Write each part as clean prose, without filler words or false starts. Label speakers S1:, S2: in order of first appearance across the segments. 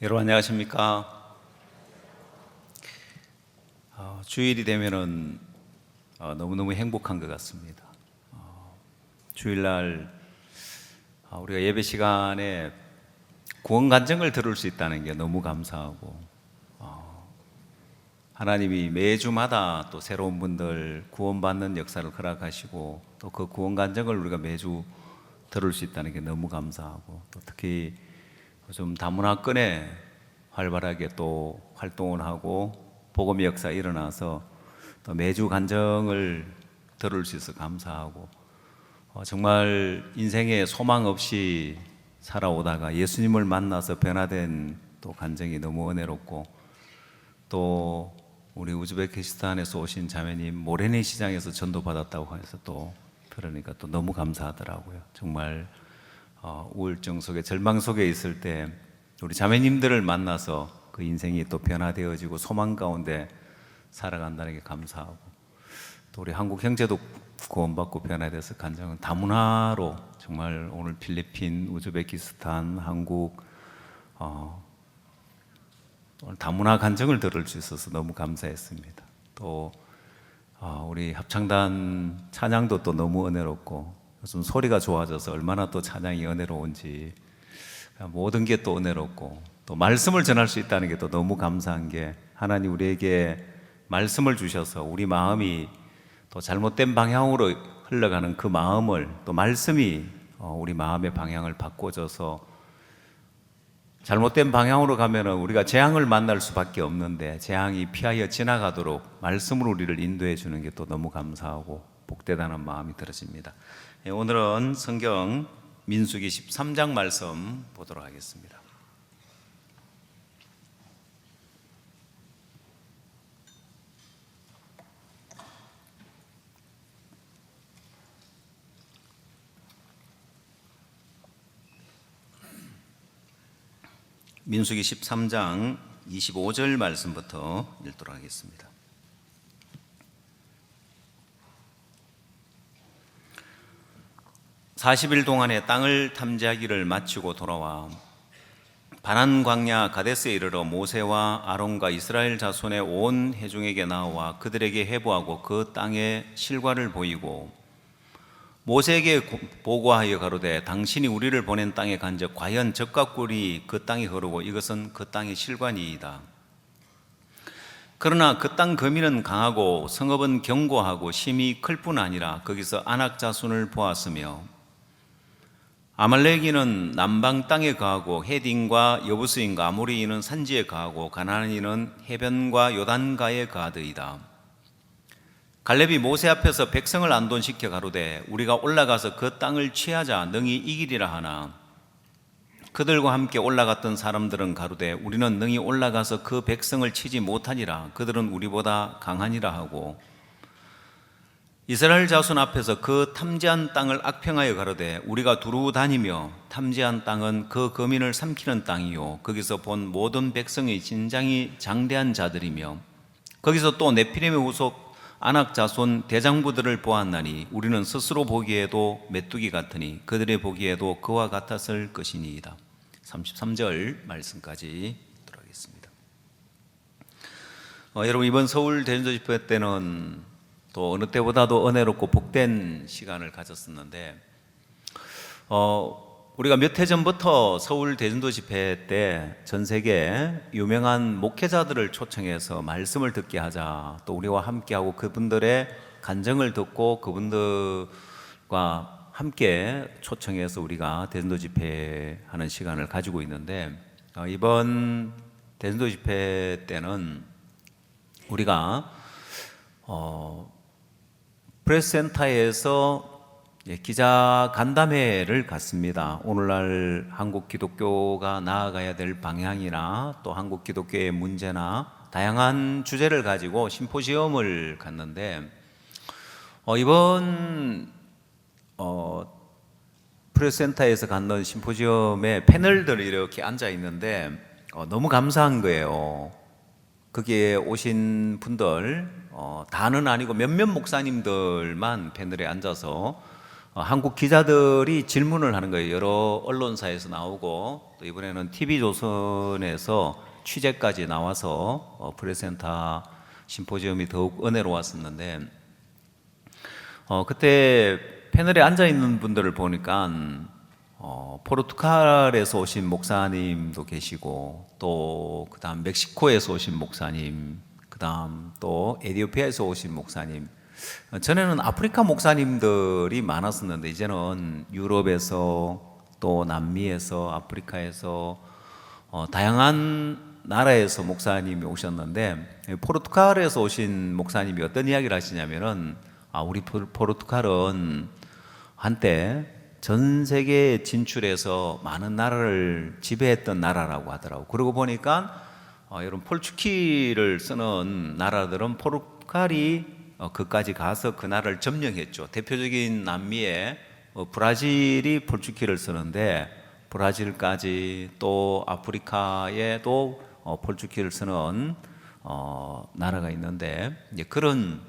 S1: 여러분 안녕하십니까? 주일이 되면은 너무너무 행복한 것 같습니다. 주일날 우리가 예배 시간에 구원 간증을 들을 수 있다는 게 너무 감사하고, 하나님이 매주마다 또 새로운 분들 구원받는 역사를 허락하시고, 또 그 구원 간증을 우리가 매주 들을 수 있다는 게 너무 감사하고, 또 특히 좀 다문화권에 활발하게 또 활동을 하고 복음의 역사 일어나서 또 매주 간증을 들을 수 있어 감사하고, 정말 인생에 소망 없이 살아오다가 예수님을 만나서 변화된 또 간증이 너무 은혜롭고, 또 우리 우즈베키스탄에서 오신 자매님 모레네 시장에서 전도받았다고 해서 또 그러니까 또 너무 감사하더라고요. 정말 우울증 속에 절망 속에 있을 때 우리 자매님들을 만나서 그 인생이 또 변화되어지고 소망 가운데 살아간다는 게 감사하고, 또 우리 한국 형제도 구원받고 변화돼서 간증은 다문화로 정말 오늘 필리핀, 우즈베키스탄, 한국 오늘 다문화 간증을 들을 수 있어서 너무 감사했습니다. 또 우리 합창단 찬양도 또 너무 은혜롭고, 요즘 소리가 좋아져서 얼마나 또 찬양이 은혜로운지, 모든 게 또 은혜롭고, 또 말씀을 전할 수 있다는 게 또 너무 감사한 게, 하나님 우리에게 말씀을 주셔서 우리 마음이 또 잘못된 방향으로 흘러가는 그 마음을, 또 말씀이 우리 마음의 방향을 바꿔줘서 잘못된 방향으로 가면은 우리가 재앙을 만날 수밖에 없는데, 재앙이 피하여 지나가도록 말씀으로 우리를 인도해 주는 게 또 너무 감사하고 복되다는 마음이 들어집니다. 오늘은 성경 민수기 13장 말씀 보도록 하겠습니다. 민수기 13장 25절 말씀부터 읽도록 하겠습니다. (40일) 동안에 땅을 탐지하기를 마치고 돌아와 바란 광야 가데스에 이르러 모세와 아론과 이스라엘 자손의 온 회중에게 나와 그들에게 해부하고 그 땅의 실과를 보이고, 모세에게 보고하여 가로되 당신이 우리를 보낸 땅에 간즉 과연 적과 꿀이 그 땅에 흐르고 이것은 그 땅의 실과니이다. 그러나 그 땅 거민은 강하고 성읍은 견고하고 심히 클 뿐 아니라 거기서 아낙 자손을 보았으며, 아말렉인은 남방 땅에 거하고 헤딘과 여부스인과 아모리인은 산지에 거하고 가나안인은 해변과 요단가에 거하더이다. 갈렙이 모세 앞에서 백성을 안돈시켜 가로되 우리가 올라가서 그 땅을 취하자 능히 이기리라 하나, 그들과 함께 올라갔던 사람들은 가로되 우리는 능히 올라가서 그 백성을 치지 못하니라. 그들은 우리보다 강하니라 하고, 이스라엘 자손 앞에서 그 탐지한 땅을 악평하여 가로되 우리가 두루 다니며 탐지한 땅은 그 거민을 삼키는 땅이요 거기서 본 모든 백성이 진장이 장대한 자들이며, 거기서 또 네피림의 후속 아낙 자손 대장부들을 보았나니 우리는 스스로 보기에도 메뚜기 같으니 그들의 보기에도 그와 같았을 것이니이다. 33절 말씀까지 들어가겠습니다. 여러분, 이번 서울 대전도 집회 때는 또 어느 때보다도 은혜롭고 복된 시간을 가졌었는데, 우리가 몇 해 전부터 서울 대전도 집회 때 전 세계 유명한 목회자들을 초청해서 말씀을 듣게 하자, 또 우리와 함께하고 그분들의 간증을 듣고 그분들과 함께 초청해서 우리가 대전도 집회하는 시간을 가지고 있는데, 이번 대전도 집회 때는 우리가 프레스센터에서 기자 간담회를 갖습니다. 오늘날 한국 기독교가 나아가야 될 방향이나 또 한국 기독교의 문제나 다양한 주제를 가지고 심포지엄을 갖는데, 이번 프레스센터에서 갖는 심포지엄에 패널들이 이렇게 앉아 있는데 너무 감사한 거예요. 거기에 오신 분들 다는 아니고 몇몇 목사님들만 패널에 앉아서 한국 기자들이 질문을 하는 거예요. 여러 언론사에서 나오고 또 이번에는 TV조선에서 취재까지 나와서 프레센터 심포지엄이 더욱 은혜로웠었는데 그때 패널에 앉아 있는 분들을 보니까 포르투갈에서 오신 목사님도 계시고 또 그다음 멕시코에서 오신 목사님, 그다음 또 에티오피아에서 오신 목사님. 전에는 아프리카 목사님들이 많았었는데 이제는 유럽에서 또 남미에서 아프리카에서 다양한 나라에서 목사님이 오셨는데 포르투갈에서 오신 목사님이 어떤 이야기를 하시냐면은 우리 포르투갈은 한때 전 세계에 진출해서 많은 나라를 지배했던 나라라고 하더라고. 그러고 보니까 여러분 포르투기를 쓰는 나라들은 포르투갈이 그까지 가서 그 나라를 점령했죠. 대표적인 남미에 브라질이 포르투기를 쓰는데 브라질까지 또 아프리카에도 포르투기를 쓰는 나라가 있는데 이제 그런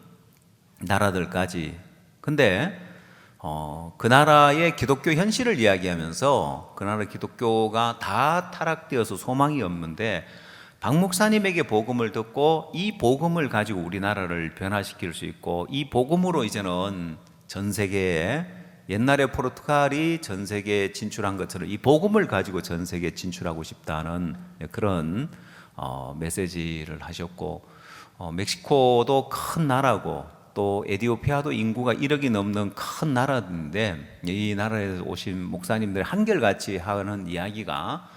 S1: 나라들까지. 근데 그 나라의 기독교 현실을 이야기하면서 그 나라 기독교가 다 타락되어서 소망이 없는데 박 목사님에게 복음을 듣고 이 복음을 가지고 우리나라를 변화시킬 수 있고 이 복음으로 이제는 전 세계에 옛날에 포르투갈이 전 세계에 진출한 것처럼 이 복음을 가지고 전 세계에 진출하고 싶다는 그런 메시지를 하셨고 멕시코도 큰 나라고 또 에티오피아도 인구가 1억이 넘는 큰 나라인데 이 나라에서 오신 목사님들 한결같이 하는 이야기가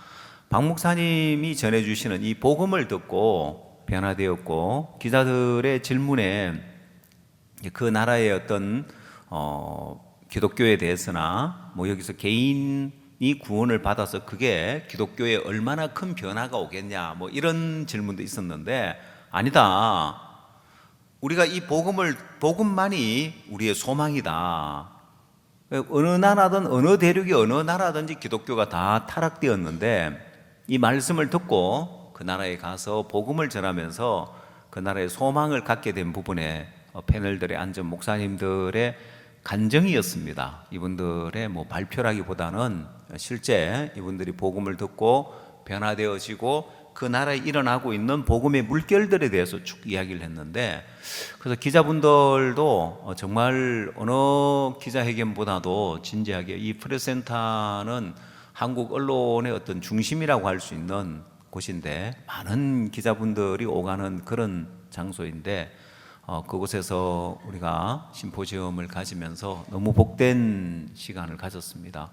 S1: 박 목사님이 전해주시는 이 복음을 듣고 변화되었고 기자들의 질문에 그 나라의 어떤 기독교에 대해서나 뭐 여기서 개인이 구원을 받아서 그게 기독교에 얼마나 큰 변화가 오겠냐 뭐 이런 질문도 있었는데 아니다. 우리가 이 복음만이 우리의 소망이다. 어느 나라든 어느 대륙이 어느 나라든지 기독교가 다 타락되었는데 이 말씀을 듣고 그 나라에 가서 복음을 전하면서 그 나라의 소망을 갖게 된 부분에 패널들에 앉은 목사님들의 간증이었습니다. 이분들의 뭐 발표라기보다는 실제 이분들이 복음을 듣고 변화되어지고 그 나라에 일어나고 있는 복음의 물결들에 대해서 쭉 이야기를 했는데 그래서 기자분들도 정말 어느 기자회견보다도 진지하게 이 프레센터는 한국 언론의 어떤 중심이라고 할 수 있는 곳인데 많은 기자분들이 오가는 그런 장소인데 그곳에서 우리가 심포지엄을 가지면서 너무 복된 시간을 가졌습니다.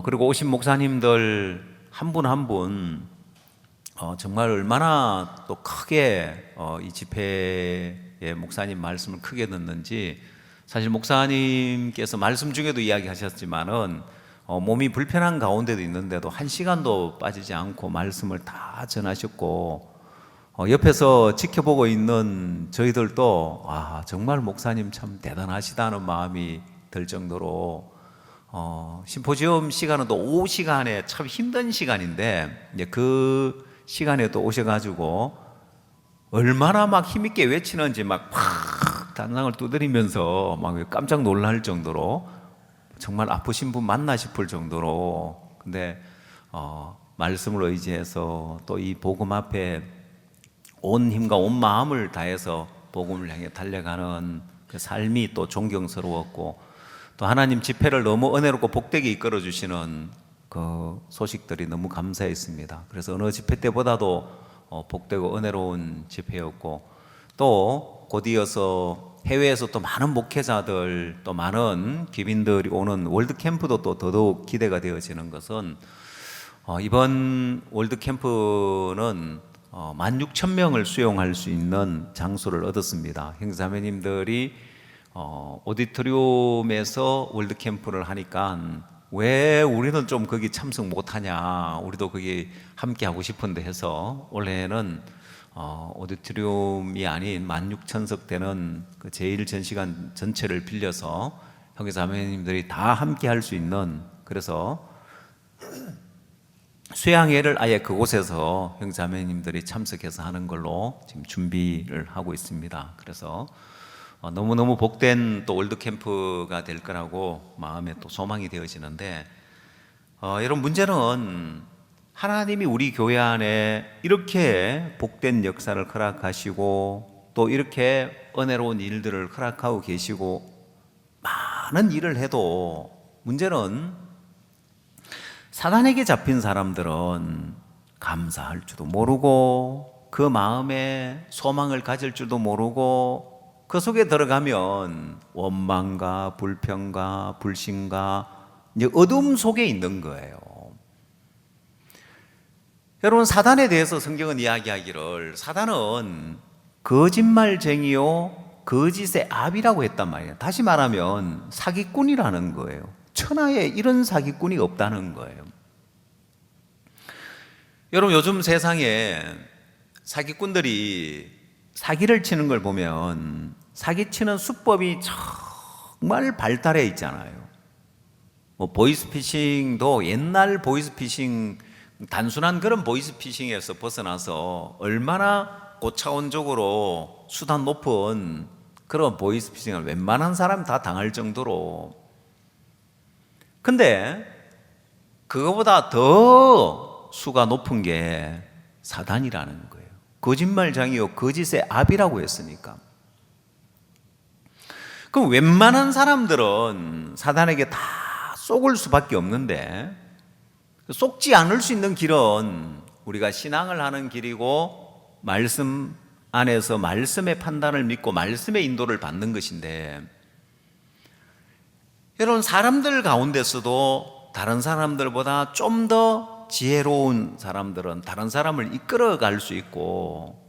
S1: 그리고 오신 목사님들 한 분 한 분 정말 얼마나 또 크게 이 집회에 목사님 말씀을 크게 듣는지 사실 목사님께서 말씀 중에도 이야기하셨지만은 몸이 불편한 가운데도 있는데도 한 시간도 빠지지 않고 말씀을 다 전하셨고 옆에서 지켜보고 있는 저희들도 정말 목사님 참 대단하시다는 마음이 들 정도로 심포지엄 시간은 또 오후 시간에 참 힘든 시간인데 이제 그 시간에 또 오셔가지고 얼마나 막 힘있게 외치는지 막 단상을 두드리면서 막 깜짝 놀랄 정도로 정말 아프신 분 맞나 싶을 정도로 근데 말씀을 의지해서 또 이 복음 앞에 온 힘과 온 마음을 다해서 복음을 향해 달려가는 그 삶이 또 존경스러웠고 또 하나님 집회를 너무 은혜롭고 복되게 이끌어 주시는 그 소식들이 너무 감사했습니다. 그래서 어느 집회 때보다도 복되고 은혜로운 집회였고 또 곧이어서 해외에서 또 많은 목회자들 또 많은 귀빈들이 오는 월드캠프도 또 더더욱 기대가 되어지는 것은 이번 월드캠프는 16,000명을 수용할 수 있는 장소를 얻었습니다. 형제자매님들이 오디토리움에서 월드캠프를 하니까 왜 우리는 좀 거기 참석 못하냐, 우리도 거기 함께 하고 싶은데 해서 올해는 오디토리움이 아닌 16,000석 되는 그 제1전시관 전체를 빌려서 형제자매님들이 다 함께 할 수 있는, 그래서 수양회를 아예 그곳에서 형제자매님들이 참석해서 하는 걸로 지금 준비를 하고 있습니다. 그래서 너무너무 복된 또 월드캠프가 될 거라고 마음에 또 소망이 되어지는데, 여러분, 문제는 하나님이 우리 교회 안에 이렇게 복된 역사를 허락하시고 또 이렇게 은혜로운 일들을 허락하고 계시고 많은 일을 해도, 문제는 사단에게 잡힌 사람들은 감사할 줄도 모르고 그 마음에 소망을 가질 줄도 모르고 그 속에 들어가면 원망과 불평과 불신과 이제 어둠 속에 있는 거예요. 여러분, 사단에 대해서 성경은 이야기하기를 사단은 거짓말쟁이요 거짓의 압이라고 했단 말이에요. 다시 말하면 사기꾼이라는 거예요. 천하에 이런 사기꾼이 없다는 거예요. 여러분, 요즘 세상에 사기꾼들이 사기를 치는 걸 보면 사기치는 수법이 정말 발달해 있잖아요. 보이스피싱도 옛날 보이스피싱, 단순한 그런 보이스피싱에서 벗어나서 얼마나 고차원적으로 수단 높은 그런 보이스피싱을 웬만한 사람 다 당할 정도로. 근데 그거보다 더 수가 높은 게 사단이라는 거예요. 거짓말장이요 거짓의 압이라고 했으니까. 그럼 웬만한 사람들은 사단에게 다 속을 수밖에 없는데, 속지 않을 수 있는 길은 우리가 신앙을 하는 길이고 말씀 안에서 말씀의 판단을 믿고 말씀의 인도를 받는 것인데, 여러분, 사람들 가운데서도 다른 사람들보다 좀 더 지혜로운 사람들은 다른 사람을 이끌어갈 수 있고,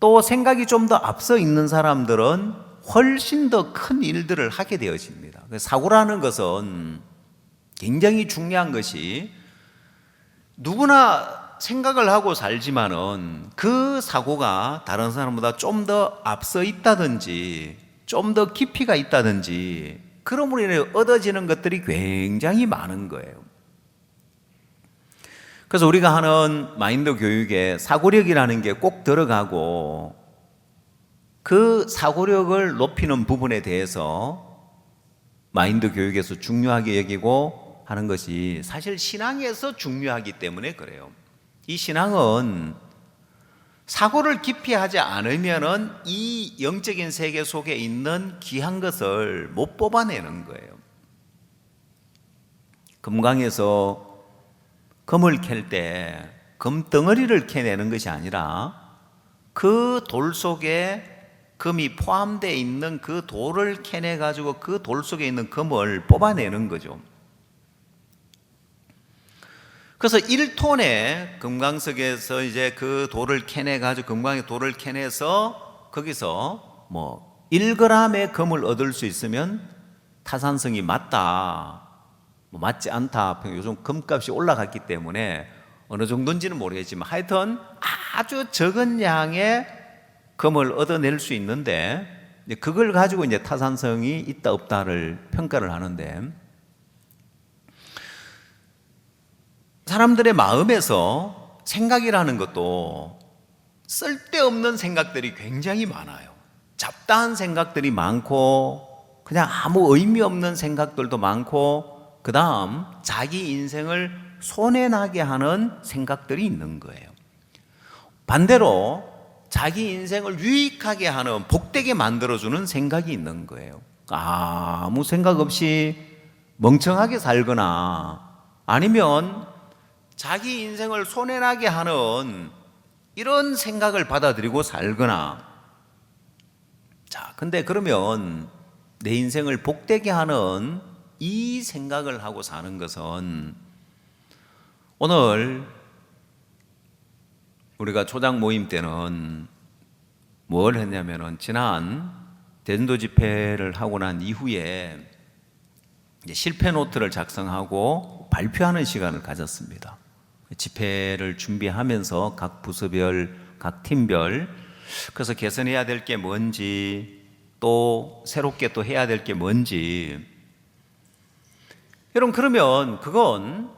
S1: 또 생각이 좀 더 앞서 있는 사람들은 훨씬 더 큰 일들을 하게 되어집니다. 사고라는 것은 굉장히 중요한 것이, 누구나 생각을 하고 살지만은 그 사고가 다른 사람보다 좀 더 앞서 있다든지 좀 더 깊이가 있다든지 그러므로 인해 얻어지는 것들이 굉장히 많은 거예요. 그래서 우리가 하는 마인드 교육에 사고력이라는 게 꼭 들어가고, 그 사고력을 높이는 부분에 대해서 마인드 교육에서 중요하게 여기고 하는 것이 사실 신앙에서 중요하기 때문에 그래요. 이 신앙은 사고를 깊이 하지 않으면은 이 영적인 세계 속에 있는 귀한 것을 못 뽑아내는 거예요. 금강에서 금을 캘 때 금덩어리를 캐내는 것이 아니라 그 돌 속에 금이 포함되어 있는 그 돌을 캐내 가지고 그 돌 속에 있는 금을 뽑아내는 거죠. 그래서 1톤의 금강석에서 이제 그 돌을 캐내 가지고, 금강의 돌을 캐내서 거기서 1g의 금을 얻을 수 있으면 타산성이 맞다, 맞지 않다. 요즘 금값이 올라갔기 때문에 어느 정도인지는 모르겠지만 하여튼 아주 적은 양의 금을 얻어낼 수 있는데, 그걸 가지고 이제 타산성이 있다 없다를 평가를 하는데, 사람들의 마음에서 생각이라는 것도 쓸데없는 생각들이 굉장히 많아요. 잡다한 생각들이 많고 그냥 아무 의미 없는 생각들도 많고, 그 다음 자기 인생을 손해나게 하는 생각들이 있는 거예요. 반대로 자기 인생을 유익하게 하는, 복되게 만들어주는 생각이 있는 거예요. 아무 생각 없이 멍청하게 살거나 아니면 자기 인생을 손해나게 하는 이런 생각을 받아들이고 살거나. 자, 근데 그러면 내 인생을 복되게 하는 이 생각을 하고 사는 것은, 오늘 우리가 초장 모임 때는 뭘 했냐면은, 지난 대전도 집회를 하고 난 이후에 이제 실패 노트를 작성하고 발표하는 시간을 가졌습니다. 집회를 준비하면서 각 부서별, 각 팀별, 그래서 개선해야 될 게 뭔지, 또 새롭게 또 해야 될 게 뭔지. 여러분, 그러면 그건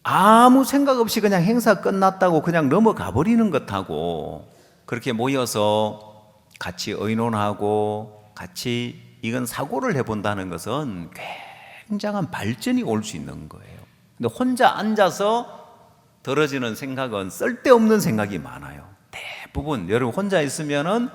S1: 아무 생각 없이 그냥 행사 끝났다고 그냥 넘어가 버리는 것하고, 그렇게 모여서 같이 의논하고 같이 이건 사고를 해본다는 것은 굉장한 발전이 올 수 있는 거예요. 근데 혼자 앉아서 들어지는 생각은 쓸데없는 생각이 많아요. 대부분 여러분 혼자 있으면은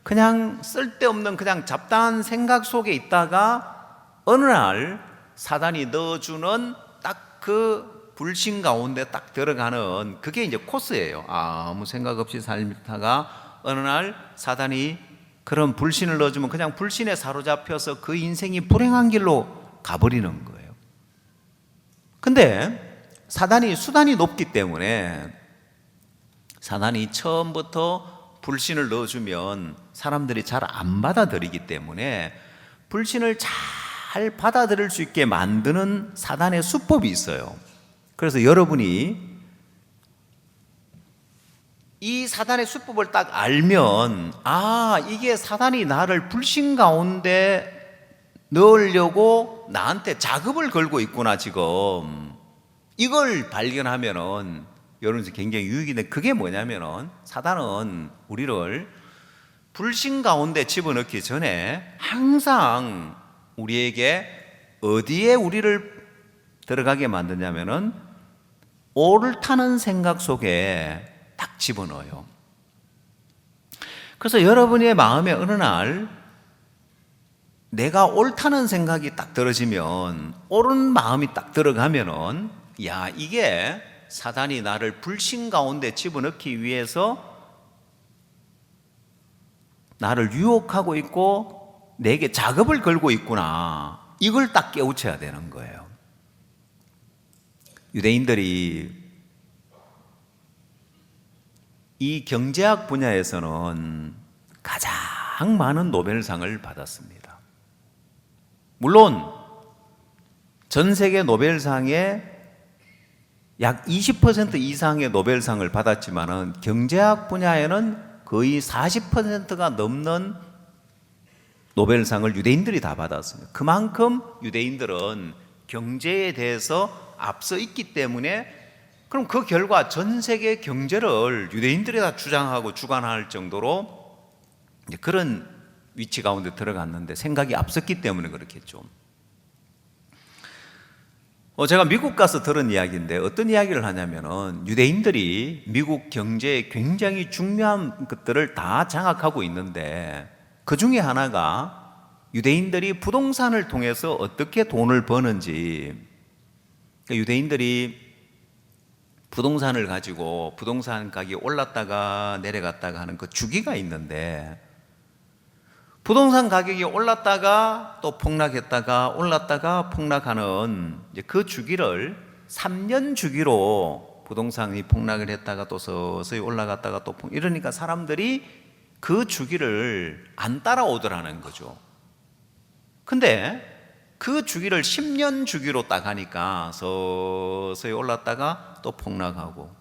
S1: 그냥 쓸데없는 그냥 잡다한 생각 속에 있다가 어느 날 사단이 넣어주는 딱 그 불신 가운데 딱 들어가는 그게 이제 코스예요. 아무 생각 없이 살다가 어느 날 사단이 그런 불신을 넣어주면 그냥 불신에 사로잡혀서 그 인생이 불행한 길로 가버리는 거예요. 근데 사단이 수단이 높기 때문에 사단이 처음부터 불신을 넣어주면 사람들이 잘 안 받아들이기 때문에 불신을 잘 받아들일 수 있게 만드는 사단의 수법이 있어요. 그래서 여러분이 이 사단의 수법을 딱 알면 이게 사단이 나를 불신 가운데 넣으려고 나한테 작업을 걸고 있구나 지금. 이걸 발견하면은 여러분 굉장히 유익인데 그게 뭐냐면은 사단은 우리를 불신 가운데 집어넣기 전에 항상 우리에게 어디에 우리를 들어가게 만드냐면은 옳다는 생각 속에 딱 집어넣어요. 그래서 여러분의 마음에 어느 날 내가 옳다는 생각이 딱 들어지면 옳은 마음이 딱 들어가면은 이게 사단이 나를 불신 가운데 집어넣기 위해서 나를 유혹하고 있고 내게 작업을 걸고 있구나. 이걸 딱 깨우쳐야 되는 거예요. 유대인들이 이 경제학 분야에서는 가장 많은 노벨상을 받았습니다. 물론 전 세계 노벨상의 약 20% 이상의 노벨상을 받았지만은 경제학 분야에는 거의 40%가 넘는 노벨상을 유대인들이 다 받았습니다. 그만큼 유대인들은 경제에 대해서 앞서 있기 때문에 그럼 그 결과 전 세계 경제를 유대인들이 다 주장하고 주관할 정도로 이제 그런 위치 가운데 들어갔는데 생각이 앞섰기 때문에 그렇겠죠. 제가 미국 가서 들은 이야기인데 어떤 이야기를 하냐면은 유대인들이 미국 경제에 굉장히 중요한 것들을 다 장악하고 있는데 그 중에 하나가 유대인들이 부동산을 통해서 어떻게 돈을 버는지. 그러니까 유대인들이 부동산을 가지고 부동산 가격이 올랐다가 내려갔다가 하는 그 주기가 있는데 부동산 가격이 올랐다가 또 폭락했다가 올랐다가 폭락하는 이제 그 주기를 3년 주기로 부동산이 폭락을 했다가 또 서서히 올라갔다가 또 이러니까 사람들이 그 주기를 안 따라오더라는 거죠. 근데 그 주기를 10년 주기로 딱 하니까 서서히 올랐다가 또 폭락하고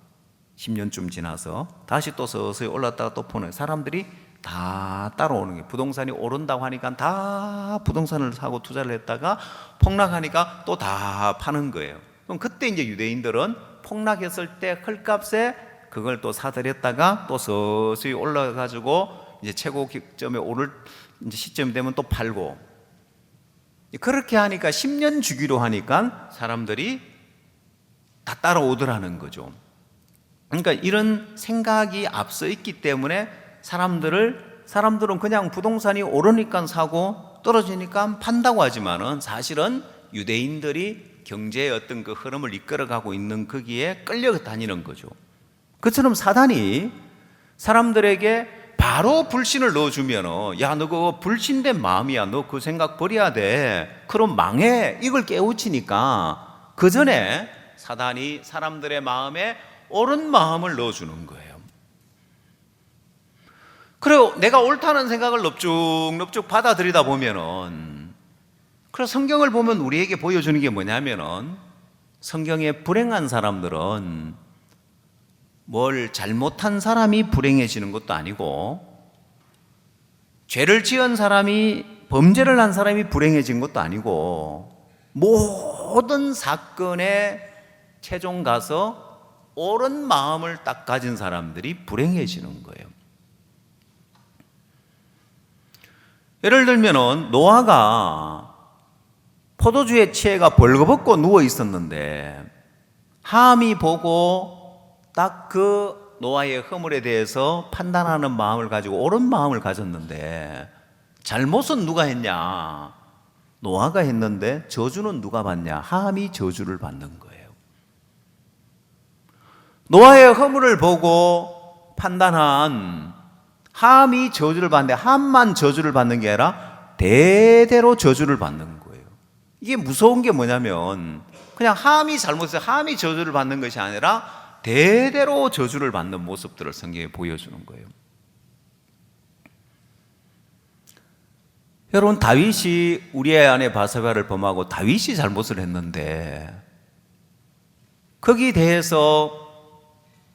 S1: 10년쯤 지나서 다시 또 서서히 올랐다가 또 폭락. 사람들이 다 따라오는 게 부동산이 오른다고 하니까 다 부동산을 사고 투자를 했다가 폭락하니까 또 다 파는 거예요. 그럼 그때 이제 유대인들은 폭락했을 때 헐값에 그걸 또 사들였다가 또 서서히 올라가지고 이제 최고 기점에 오를 이제 시점이 되면 또 팔고 그렇게 하니까 10년 주기로 하니까 사람들이 다 따라오더라는 거죠. 그러니까 이런 생각이 앞서 있기 때문에 사람들은 그냥 부동산이 오르니까 사고 떨어지니까 판다고 하지만은 사실은 유대인들이 경제의 어떤 그 흐름을 이끌어가고 있는 거기에 끌려다니는 거죠. 그처럼 사단이 사람들에게 바로 불신을 넣어주면은 야, 너 그거 불신된 마음이야. 너 그 생각 버려야 돼. 그럼 망해. 이걸 깨우치니까 그 전에 사단이 사람들의 마음에 옳은 마음을 넣어주는 거예요. 그리고 내가 옳다는 생각을 넙죽넙죽 받아들이다 보면은 그래서 성경을 보면 우리에게 보여주는 게 뭐냐면은 성경에 불행한 사람들은 뭘 잘못한 사람이 불행해지는 것도 아니고 죄를 지은 사람이 범죄를 한 사람이 불행해진 것도 아니고 모든 사건에 최종 가서 옳은 마음을 딱 가진 사람들이 불행해지는 거예요. 예를 들면은 노아가 포도주에 취해가 벌거벗고 누워 있었는데 함이 보고 딱 그 노아의 허물에 대해서 판단하는 마음을 가지고 옳은 마음을 가졌는데 잘못은 누가 했냐? 노아가 했는데 저주는 누가 받냐? 함이 저주를 받는 거예요. 노아의 허물을 보고 판단한 함이 저주를 받는데 함만 저주를 받는 게 아니라 대대로 저주를 받는 거예요. 이게 무서운 게 뭐냐면 그냥 함이 잘못해서 함이 저주를 받는 것이 아니라 대대로 저주를 받는 모습들을 성경에 보여주는 거예요. 여러분, 다윗이 우리의 아내 바세바를 범하고 다윗이 잘못을 했는데 거기에 대해서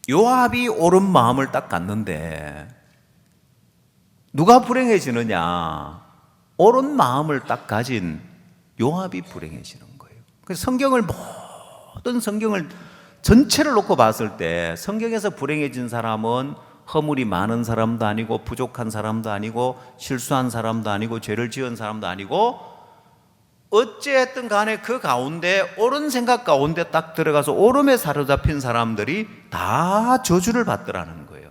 S1: 요압이 옳은 마음을 딱 갖는데 누가 불행해지느냐? 옳은 마음을 딱 가진 요압이 불행해지는 거예요. 그래서 모든 성경을 전체를 놓고 봤을 때 성경에서 불행해진 사람은 허물이 많은 사람도 아니고 부족한 사람도 아니고 실수한 사람도 아니고 죄를 지은 사람도 아니고 어찌했든 간에 그 가운데 옳은 생각 가운데 딱 들어가서 옳음에 사로잡힌 사람들이 다 저주를 받더라는 거예요.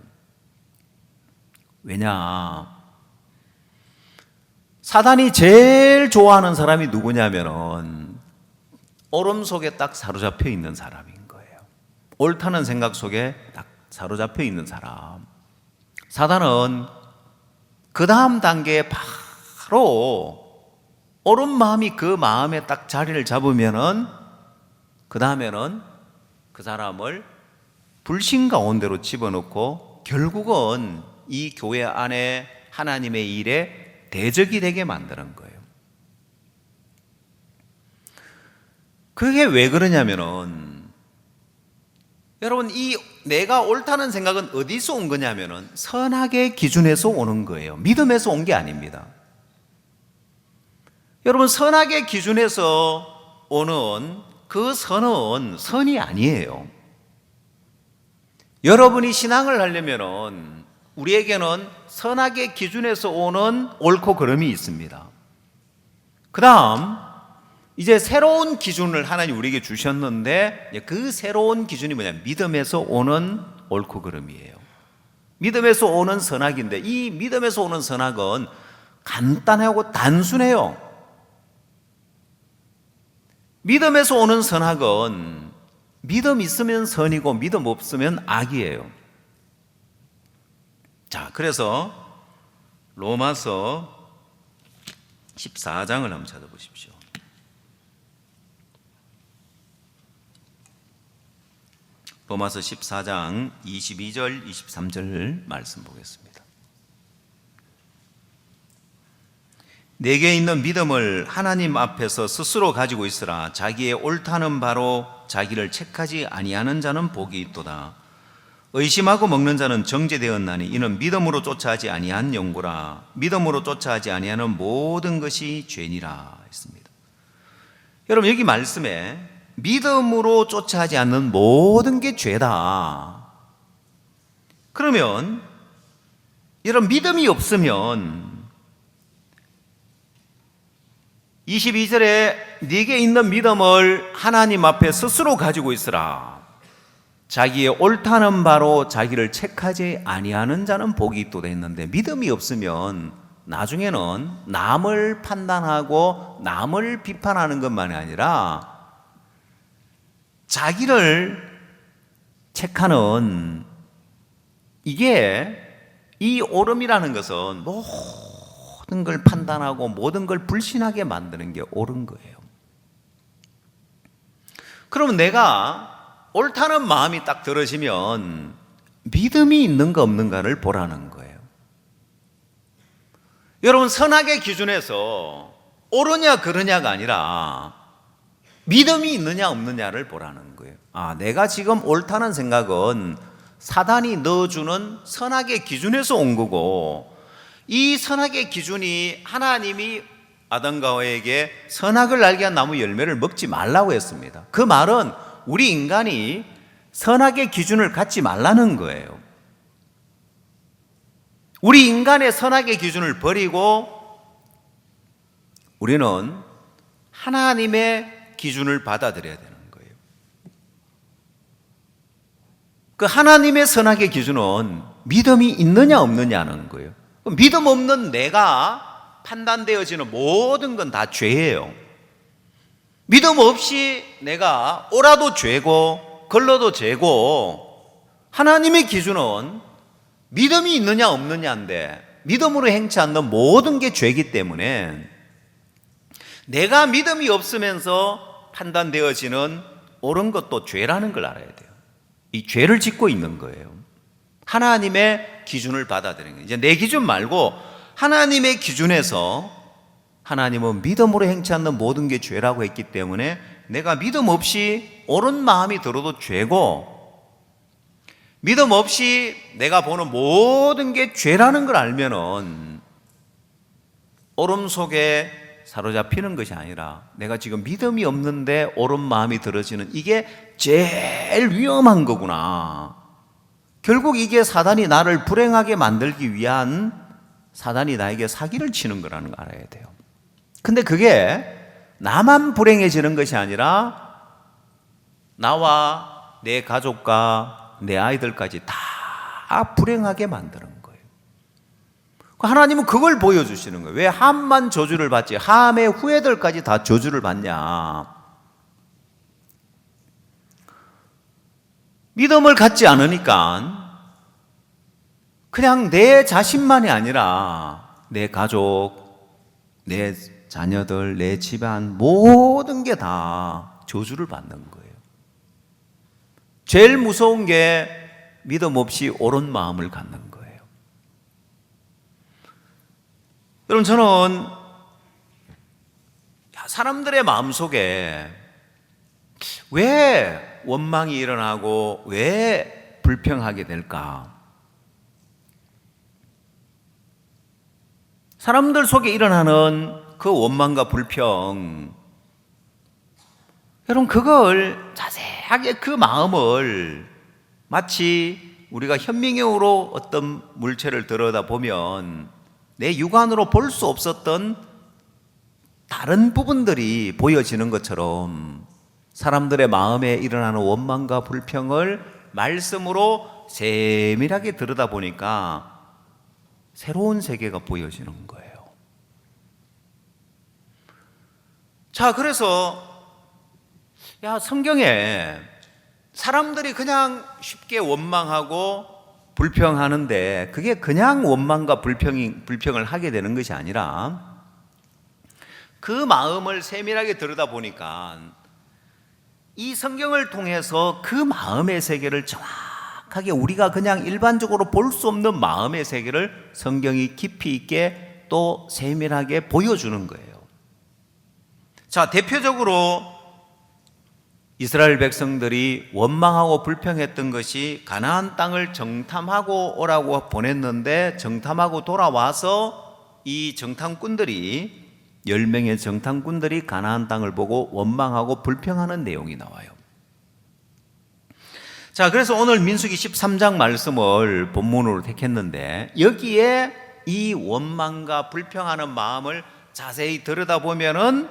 S1: 왜냐? 사단이 제일 좋아하는 사람이 누구냐면은 옳음 속에 딱 사로잡혀 있는 사람인 거예요. 옳다는 생각 속에 딱 사로잡혀 있는 사람. 사단은 그 다음 단계에 바로 옳은 마음이 그 마음에 딱 자리를 잡으면은 그 다음에는 그 사람을 불신 가운데로 집어넣고 결국은 이 교회 안에 하나님의 일에 대적이 되게 만드는 거예요. 그게 왜 그러냐면은 여러분, 이 내가 옳다는 생각은 어디서 온 거냐면은 선악의 기준에서 오는 거예요. 믿음에서 온 게 아닙니다. 여러분, 선악의 기준에서 오는 그 선은 선이 아니에요. 여러분이 신앙을 하려면은 우리에게는 선악의 기준에서 오는 옳고 그름이 있습니다. 그 다음 이제 새로운 기준을 하나님 우리에게 주셨는데 그 새로운 기준이 뭐냐면 믿음에서 오는 옳고 그름이에요. 믿음에서 오는 선악인데 이 믿음에서 오는 선악은 간단하고 단순해요. 믿음에서 오는 선악은 믿음 있으면 선이고 믿음 없으면 악이에요. 자, 그래서 로마서 14장을 한번 찾아보십시오. 로마서 14장 22절 23절 말씀 보겠습니다. 내게 있는 믿음을 하나님 앞에서 스스로 가지고 있으라. 자기의 옳다는 바로 자기를 책하지 아니하는 자는 복이 있도다. 의심하고 먹는 자는 정죄되었나니 이는 믿음으로 쫓아하지 아니한 영구라. 믿음으로 쫓아하지 아니하는 모든 것이 죄니라 했습니다. 여러분, 여기 말씀에 믿음으로 쫓아하지 않는 모든 게 죄다. 그러면 여러분, 믿음이 없으면 22절에 네게 있는 믿음을 하나님 앞에 스스로 가지고 있으라. 자기의 옳다는 바로 자기를 책하지 아니하는 자는 복이 있도다 했는데 믿음이 없으면 나중에는 남을 판단하고 남을 비판하는 것만이 아니라 자기를 책하는 이게 이 옳음이라는 것은 모든 걸 판단하고 모든 걸 불신하게 만드는 게 옳은 거예요. 그러면 내가 옳다는 마음이 딱 들어지면 믿음이 있는가 없는가를 보라는 거예요. 여러분, 선악의 기준에서 옳으냐 그러냐가 아니라 믿음이 있느냐 없느냐를 보라는 거예요. 아, 내가 지금 옳다는 생각은 사단이 넣어주는 선악의 기준에서 온 거고 이 선악의 기준이 하나님이 아담과 하와에게 선악을 알게 한 나무 열매를 먹지 말라고 했습니다. 그 말은 우리 인간이 선악의 기준을 갖지 말라는 거예요. 우리 인간의 선악의 기준을 버리고 우리는 하나님의 기준을 받아들여야 되는 거예요. 그 하나님의 선악의 기준은 믿음이 있느냐 없느냐는 거예요. 믿음 없는 내가 판단되어지는 모든 건 다 죄예요. 믿음 없이 내가 옳아도 죄고 걸러도 죄고, 하나님의 기준은 믿음이 있느냐 없느냐인데 믿음으로 행치 않는 모든 게 죄이기 때문에 내가 믿음이 없으면서 판단되어지는 옳은 것도 죄라는 걸 알아야 돼요. 이 죄를 짓고 있는 거예요. 하나님의 기준을 받아들이는 거예요. 이제 내 기준 말고 하나님의 기준에서, 하나님은 믿음으로 행치 않는 모든 게 죄라고 했기 때문에 내가 믿음 없이 옳은 마음이 들어도 죄고, 믿음 없이 내가 보는 모든 게 죄라는 걸 알면은 옳음 속에 사로잡히는 것이 아니라 내가 지금 믿음이 없는데 옳은 마음이 들어지는, 이게 제일 위험한 거구나. 결국 이게 사단이 나를 불행하게 만들기 위한, 사단이 나에게 사기를 치는 거라는 걸 알아야 돼요. 근데 그게 나만 불행해지는 것이 아니라 나와 내 가족과 내 아이들까지 다 불행하게 만드는 거예요. 하나님은 그걸 보여주시는 거예요. 왜 함만 저주를 받지 함의 후예들까지 다 저주를 받냐? 믿음을 갖지 않으니까 그냥 내 자신만이 아니라 내 가족, 내 자녀들, 내 집안 모든 게 다 저주를 받는 거예요. 제일 무서운 게 믿음 없이 옳은 마음을 갖는 거예요. 여러분, 저는 사람들의 마음속에 왜 원망이 일어나고 왜 불평하게 될까? 사람들 속에 일어나는 그 원망과 불평, 여러분, 그걸 자세하게 그 마음을 마치 우리가 현미경으로 어떤 물체를 들여다보면 내 육안으로 볼 수 없었던 다른 부분들이 보여지는 것처럼 사람들의 마음에 일어나는 원망과 불평을 말씀으로 세밀하게 들여다보니까 새로운 세계가 보여지는 거예요. 자, 그래서 성경에 사람들이 그냥 쉽게 원망하고 불평하는데 그게 그냥 원망과 불평을 하게 되는 것이 아니라 그 마음을 세밀하게 들여다보니까 이 성경을 통해서 그 마음의 세계를 정확하게, 우리가 그냥 일반적으로 볼 수 없는 마음의 세계를 성경이 깊이 있게 또 세밀하게 보여주는 거예요. 자, 대표적으로 이스라엘 백성들이 원망하고 불평했던 것이 가나안 땅을 정탐하고 오라고 보냈는데 정탐하고 돌아와서 이 정탐꾼들이 10명의 정탐꾼들이 가나안 땅을 보고 원망하고 불평하는 내용이 나와요. 자, 그래서 오늘 민수기 13장 말씀을 본문으로 택했는데 여기에 이 원망과 불평하는 마음을 자세히 들여다보면은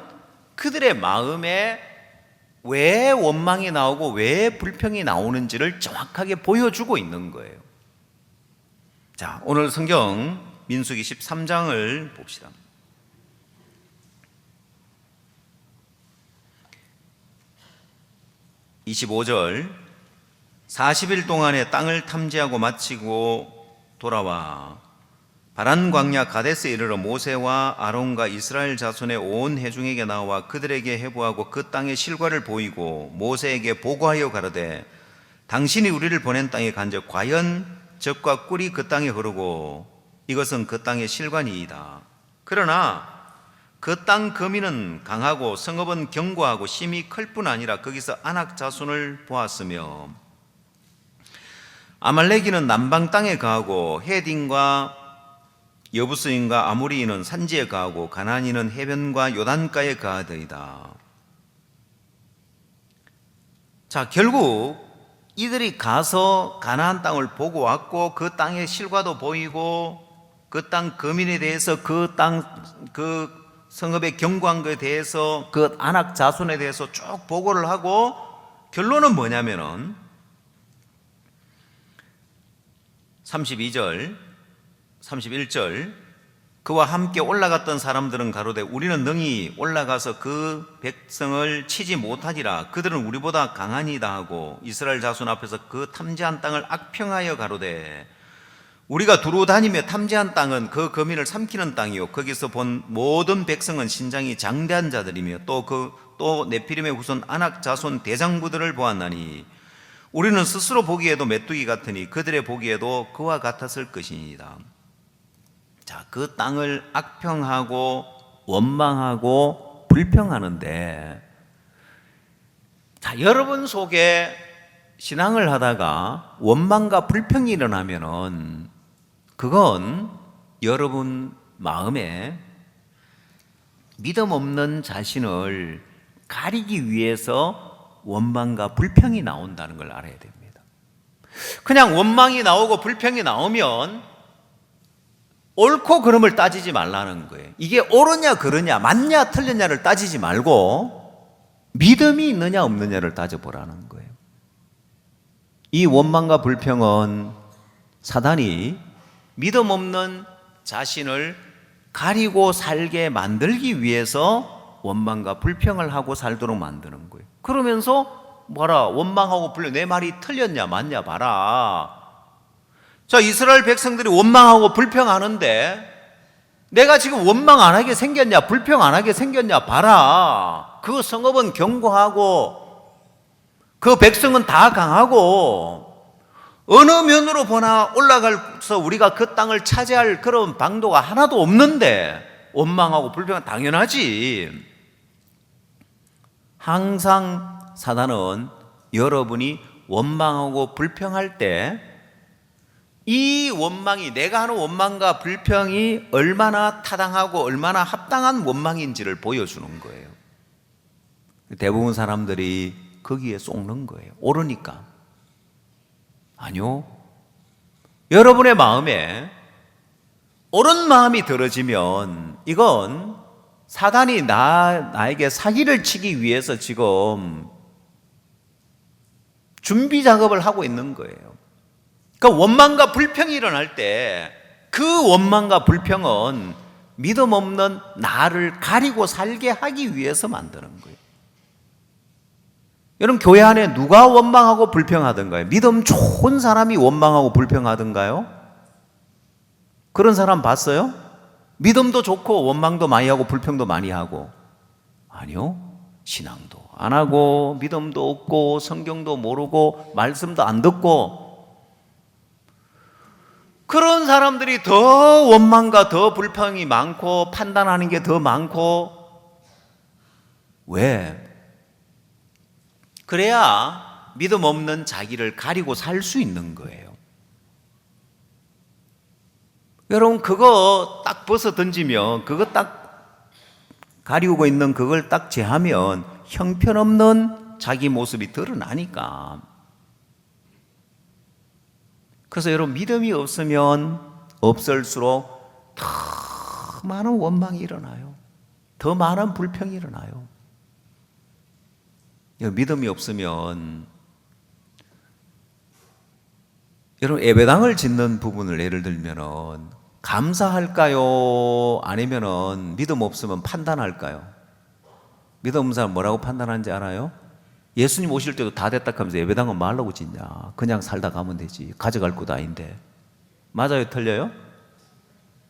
S1: 그들의 마음에 왜 원망이 나오고 왜 불평이 나오는지를 정확하게 보여주고 있는 거예요. 자, 오늘 성경 민수기 13장을 봅시다. 25절, 40일 동안에 땅을 탐지하고 마치고 돌아와 바란 광야 가데스에 이르러 모세와 아론과 이스라엘 자손의 온 회중에게 나와 그들에게 해부하고 그 땅의 실과를 보이고 모세에게 보고하여 가로되 당신이 우리를 보낸 땅에 간즉 과연 젖과 꿀이 그 땅에 흐르고 이것은 그 땅의 실과니이다. 그러나 그 땅 거민은 강하고 성읍은 견고하고 심히 클 뿐 아니라 거기서 아낙 자손을 보았으며 아말렉인은 남방 땅에 거하고 헤딘과 여부스인과 아모리인은 산지에 거하고 가나안인은 해변과 요단가에 거하더이다. 자, 결국 이들이 가서 가나안 땅을 보고 왔고 그 땅의 실과도 보이고 그 땅 거민에 대해서 그 성읍에 경고한 것에 대해서 그 안악 자손에 대해서 쭉 보고를 하고 결론은 뭐냐면은 32절, 31절 그와 함께 올라갔던 사람들은 가로되 우리는 능히 올라가서 그 백성을 치지 못하리라. 그들은 우리보다 강하니이다 하고 이스라엘 자손 앞에서 그 탐지한 땅을 악평하여 가로되 우리가 두루 다니며 탐지한 땅은 그 거민을 삼키는 땅이요 거기서 본 모든 백성은 신장이 장대한 자들이며 또 네피림의 후손 아낙 자손 대장부들을 보았나니 우리는 스스로 보기에도 메뚜기 같으니 그들의 보기에도 그와 같았을 것이니이다. 자, 그 땅을 악평하고 원망하고 불평하는데, 자, 여러분 속에 신앙을 하다가 원망과 불평이 일어나면은 그건 여러분 마음에 믿음 없는 자신을 가리기 위해서 원망과 불평이 나온다는 걸 알아야 됩니다. 그냥 원망이 나오고 불평이 나오면 옳고 그름을 따지지 말라는 거예요. 이게 옳으냐 그르냐 맞냐 틀렸냐를 따지지 말고 믿음이 있느냐 없느냐를 따져보라는 거예요. 이 원망과 불평은 사단이 믿음 없는 자신을 가리고 살게 만들기 위해서 원망과 불평을 하고 살도록 만드는 거예요. 그러면서 뭐라 원망하고 불평 내 말이 틀렸냐 맞냐 봐라. 자, 이스라엘 백성들이 원망하고 불평하는데 내가 지금 원망 안 하게 생겼냐 불평 안 하게 생겼냐 봐라. 그 성읍은 견고하고 그 백성은 다 강하고 어느 면으로 보나 올라가서 우리가 그 땅을 차지할 그런 방도가 하나도 없는데 원망하고 불평은 당연하지. 항상 사단은 여러분이 원망하고 불평할 때 이 원망이 내가 하는 원망과 불평이 얼마나 타당하고 얼마나 합당한 원망인지를 보여주는 거예요. 대부분 사람들이 거기에 쏙는 거예요. 옳으니까. 아니요. 여러분의 마음에 옳은 마음이 들어지면 이건 사단이 나에게 사기를 치기 위해서 지금 준비 작업을 하고 있는 거예요. 그러니까 원망과 불평이 일어날 때 그 원망과 불평은 믿음 없는 나를 가리고 살게 하기 위해서 만드는 거예요. 여러분 교회 안에 누가 원망하고 불평하던가요? 믿음 좋은 사람이 원망하고 불평하던가요? 그런 사람 봤어요? 믿음도 좋고 원망도 많이 하고 불평도 많이 하고. 아니요. 신앙도 안 하고 믿음도 없고 성경도 모르고 말씀도 안 듣고 그런 사람들이 더 원망과 더 불평이 많고 판단하는 게 더 많고. 왜? 그래야 믿음 없는 자기를 가리고 살 수 있는 거예요. 여러분 그거 딱 벗어 던지면 그거 딱 가리고 있는 그걸 딱 제하면 형편없는 자기 모습이 드러나니까. 그래서 여러분 믿음이 없으면 없을수록 더 많은 원망이 일어나요. 더 많은 불평이 일어나요. 믿음이 없으면 여러분 예배당을 짓는 부분을 예를 들면은 감사할까요? 아니면은 믿음 없으면 판단할까요? 믿음 없는 사람 뭐라고 판단하는지 알아요? 예수님 오실 때도 다 됐다 하면서 예배당은 뭐 하려고 짓냐? 그냥 살다 가면 되지. 가져갈 것도 아닌데. 맞아요? 틀려요?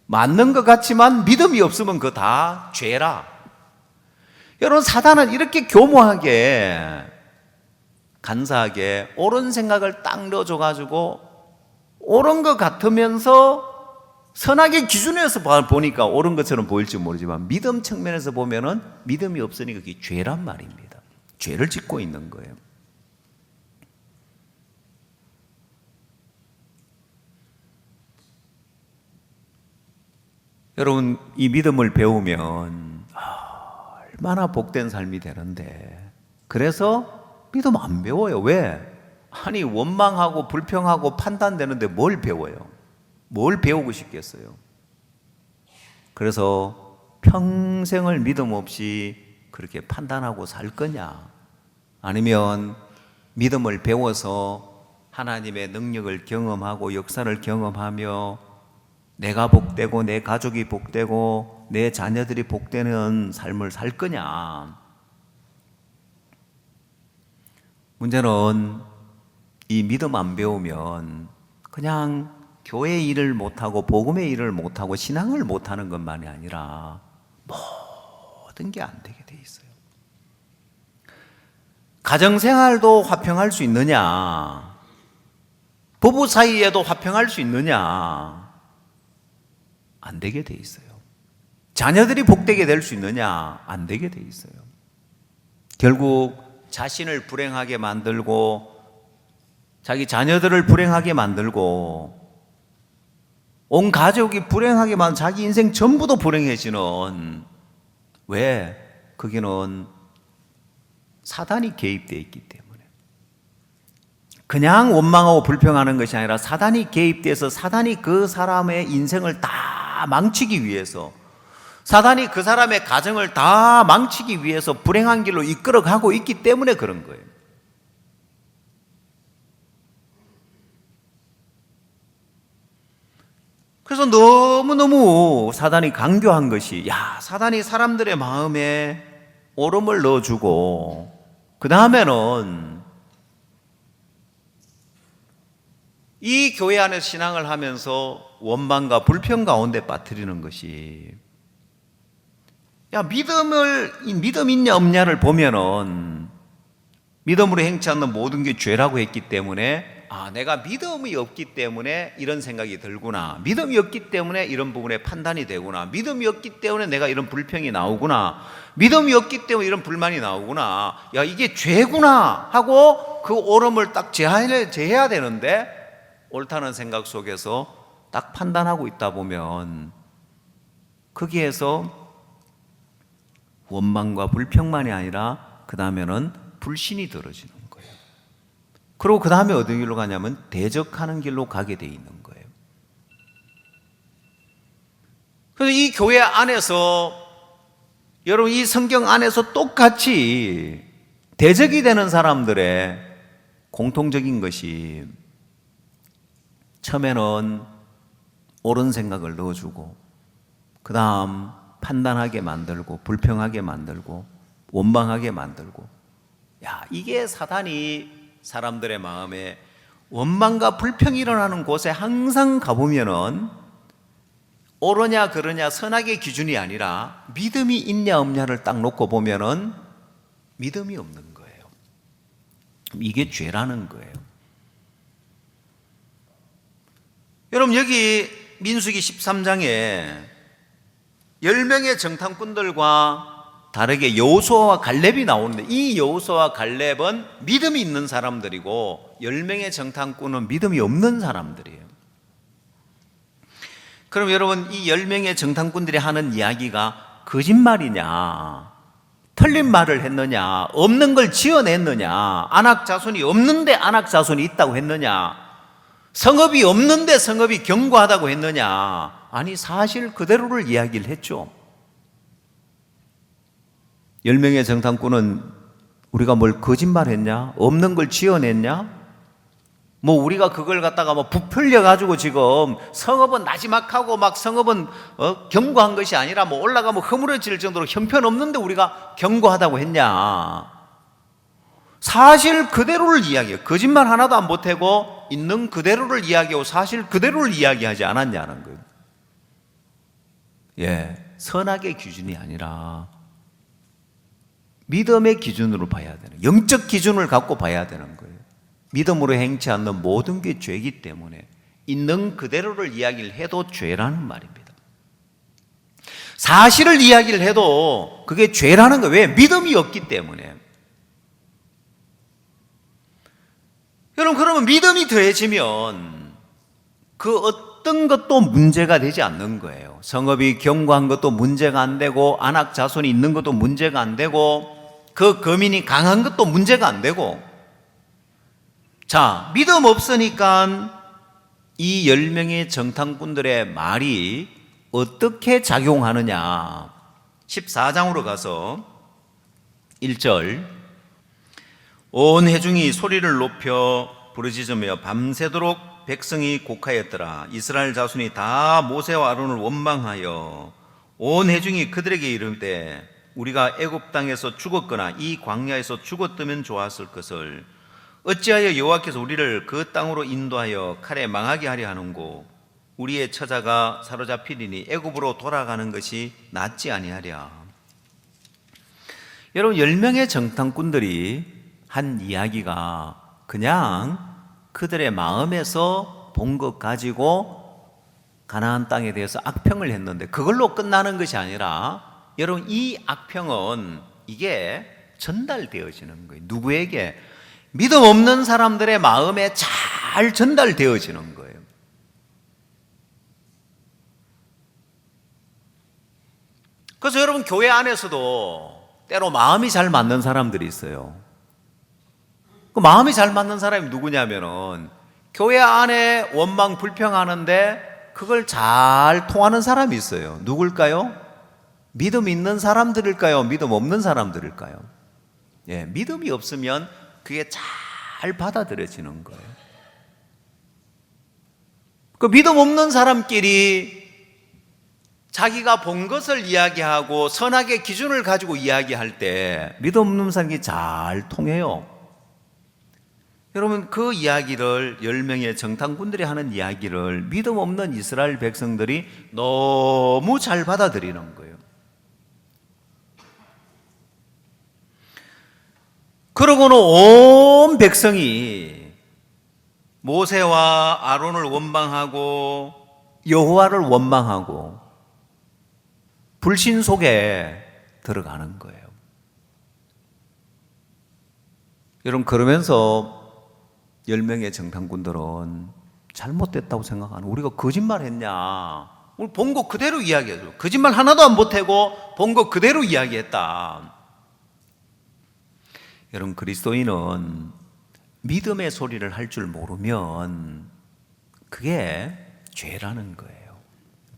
S1: 맞는 것 같지만 믿음이 없으면 그거 다 죄라. 여러분 사단은 이렇게 교모하게 간사하게 옳은 생각을 딱 넣어줘가지고 옳은 것 같으면서 선악의 기준에서 보니까 옳은 것처럼 보일지 모르지만 믿음 측면에서 보면은 믿음이 없으니까 그게 죄란 말입니다. 죄를 짓고 있는 거예요. 여러분 이 믿음을 배우면 얼마나 복된 삶이 되는데 그래서 믿음 안 배워요. 왜? 아니 원망하고 불평하고 판단되는데 뭘 배워요? 뭘 배우고 싶겠어요? 그래서 평생을 믿음 없이 그렇게 판단하고 살 거냐? 아니면 믿음을 배워서 하나님의 능력을 경험하고 역사를 경험하며 내가 복되고 내 가족이 복되고 내 자녀들이 복되는 삶을 살 거냐? 문제는 이 믿음 안 배우면 그냥 교회 일을 못하고 복음의 일을 못하고 신앙을 못하는 것만이 아니라 모든 게 안 되게 돼 있어요. 가정생활도 화평할 수 있느냐? 부부 사이에도 화평할 수 있느냐? 안 되게 돼 있어요. 자녀들이 복되게 될 수 있느냐? 안 되게 돼 있어요. 결국 자신을 불행하게 만들고 자기 자녀들을 불행하게 만들고 온 가족이 불행하게 만들고 자기 인생 전부도 불행해지는, 왜? 거기는 사단이 개입되어 있기 때문에. 그냥 원망하고 불평하는 것이 아니라 사단이 개입돼서 사단이 그 사람의 인생을 다 망치기 위해서, 사단이 그 사람의 가정을 다 망치기 위해서 불행한 길로 이끌어가고 있기 때문에 그런 거예요. 그래서 너무너무 사단이 강조한 것이, 사단이 사람들의 마음에 오름을 넣어주고 그 다음에는 이 교회 안에서 신앙을 하면서 원망과 불평 가운데 빠뜨리는 것이, 믿음 있냐 없냐를 보면은 믿음으로 행치 않는 모든 게 죄라고 했기 때문에, 내가 믿음이 없기 때문에 이런 생각이 들구나, 믿음이 없기 때문에 이런 부분에 판단이 되구나, 믿음이 없기 때문에 내가 이런 불평이 나오구나, 믿음이 없기 때문에 이런 불만이 나오구나, 이게 죄구나 하고 그 오름을 딱 제해야 되는데, 옳다는 생각 속에서 딱 판단하고 있다 보면 거기에서 원망과 불평만이 아니라 그 다음에는 불신이 들어지는 거예요. 그리고 그 다음에 어떤 길로 가냐면 대적하는 길로 가게 돼 있는 거예요. 그래서 이 교회 안에서, 여러분 이 성경 안에서 똑같이 대적이 되는 사람들의 공통적인 것이, 처음에는 옳은 생각을 넣어주고 그 다음 판단하게 만들고 불평하게 만들고 원망하게 만들고, 이게 사단이 사람들의 마음에 원망과 불평이 일어나는 곳에 항상 가보면은 옳으냐 그러냐 선악의 기준이 아니라 믿음이 있냐 없냐를 딱 놓고 보면은 믿음이 없는 거예요. 이게 죄라는 거예요. 여러분 여기 민수기 13장에 10명의 정탐꾼들과 다르게 여호수아와 갈렙이 나오는데, 이 여호수아와 갈렙은 믿음이 있는 사람들이고 10명의 정탐꾼은 믿음이 없는 사람들이에요. 그럼 여러분 이 10명의 정탐꾼들이 하는 이야기가 거짓말이냐, 틀린 말을 했느냐, 없는 걸 지어냈느냐, 안악자손이 없는데 안악자손이 있다고 했느냐, 성읍이 없는데 성읍이 견고하다고 했느냐? 아니, 사실 그대로를 이야기를 했죠. 10명의 정탐꾼은 우리가 뭘 거짓말했냐? 없는 걸 지어냈냐? 우리가 그걸 갖다가 부풀려 가지고 지금 성읍은 나지막하고 막 성읍은 견고한 것이 아니라 올라가면 허물어질 정도로 형편없는데 우리가 견고하다고 했냐? 사실 그대로를 이야기해요. 거짓말 하나도 안 보태고 있는 그대로를 이야기하고 사실 그대로를 이야기하지 않았냐는 거예요. 선악의 기준이 아니라 믿음의 기준으로 봐야 되는, 영적 기준을 갖고 봐야 되는 거예요. 믿음으로 행치 않는 모든 게 죄이기 때문에 있는 그대로를 이야기를 해도 죄라는 말입니다. 사실을 이야기를 해도 그게 죄라는 거예요. 왜? 믿음이 없기 때문에. 여러분, 그러면 믿음이 더해지면 그 어떤 것도 문제가 되지 않는 거예요. 성읍이 견고한 것도 문제가 안 되고 안악자손이 있는 것도 문제가 안 되고 그 거민이 강한 것도 문제가 안 되고, 자, 믿음 없으니까 이 10명의 정탐꾼들의 말이 어떻게 작용하느냐? 14장으로 가서 1절, 온 회중이 소리를 높여 부르짖으며 밤새도록 백성이 곡하였더라. 이스라엘 자손이 다 모세와 아론을 원망하여 온 회중이 그들에게 이르되 우리가 애굽 땅에서 죽었거나 이 광야에서 죽었다면 좋았을 것을 어찌하여 여호와께서 우리를 그 땅으로 인도하여 칼에 망하게 하려 하는고 우리의 처자가 사로잡히리니 애굽으로 돌아가는 것이 낫지 아니하랴. 여러분, 10명의 정탐꾼들이 한 이야기가 그냥 그들의 마음에서 본 것 가지고 가나안 땅에 대해서 악평을 했는데 그걸로 끝나는 것이 아니라, 여러분, 이 악평은 이게 전달되어지는 거예요. 누구에게? 믿음 없는 사람들의 마음에 잘 전달되어지는 거예요. 그래서 여러분, 교회 안에서도 때로 마음이 잘 맞는 사람들이 있어요. 그 마음이 잘 맞는 사람이 누구냐면은 교회 안에 원망 불평하는데 그걸 잘 통하는 사람이 있어요. 누굴까요? 믿음 있는 사람들일까요? 믿음 없는 사람들일까요? 예, 믿음이 없으면 그게 잘 받아들여지는 거예요. 그 믿음 없는 사람끼리 자기가 본 것을 이야기하고 선악의 기준을 가지고 이야기할 때 믿음 없는 사람이 잘 통해요. 여러분, 그 이야기를 10명의 정탐꾼들이 하는 이야기를 믿음 없는 이스라엘 백성들이 너무 잘 받아들이는 거예요. 그러고는 온 백성이 모세와 아론을 원망하고 여호와를 원망하고 불신 속에 들어가는 거예요. 여러분, 그러면서 10명의 정탐꾼들은 잘못됐다고 생각하는, 우리가 거짓말했냐, 우리 본 거 그대로 이야기해줘. 거짓말 하나도 안 보태고 본 거 그대로 이야기했다. 여러분, 그리스도인은 믿음의 소리를 할 줄 모르면 그게 죄라는 거예요.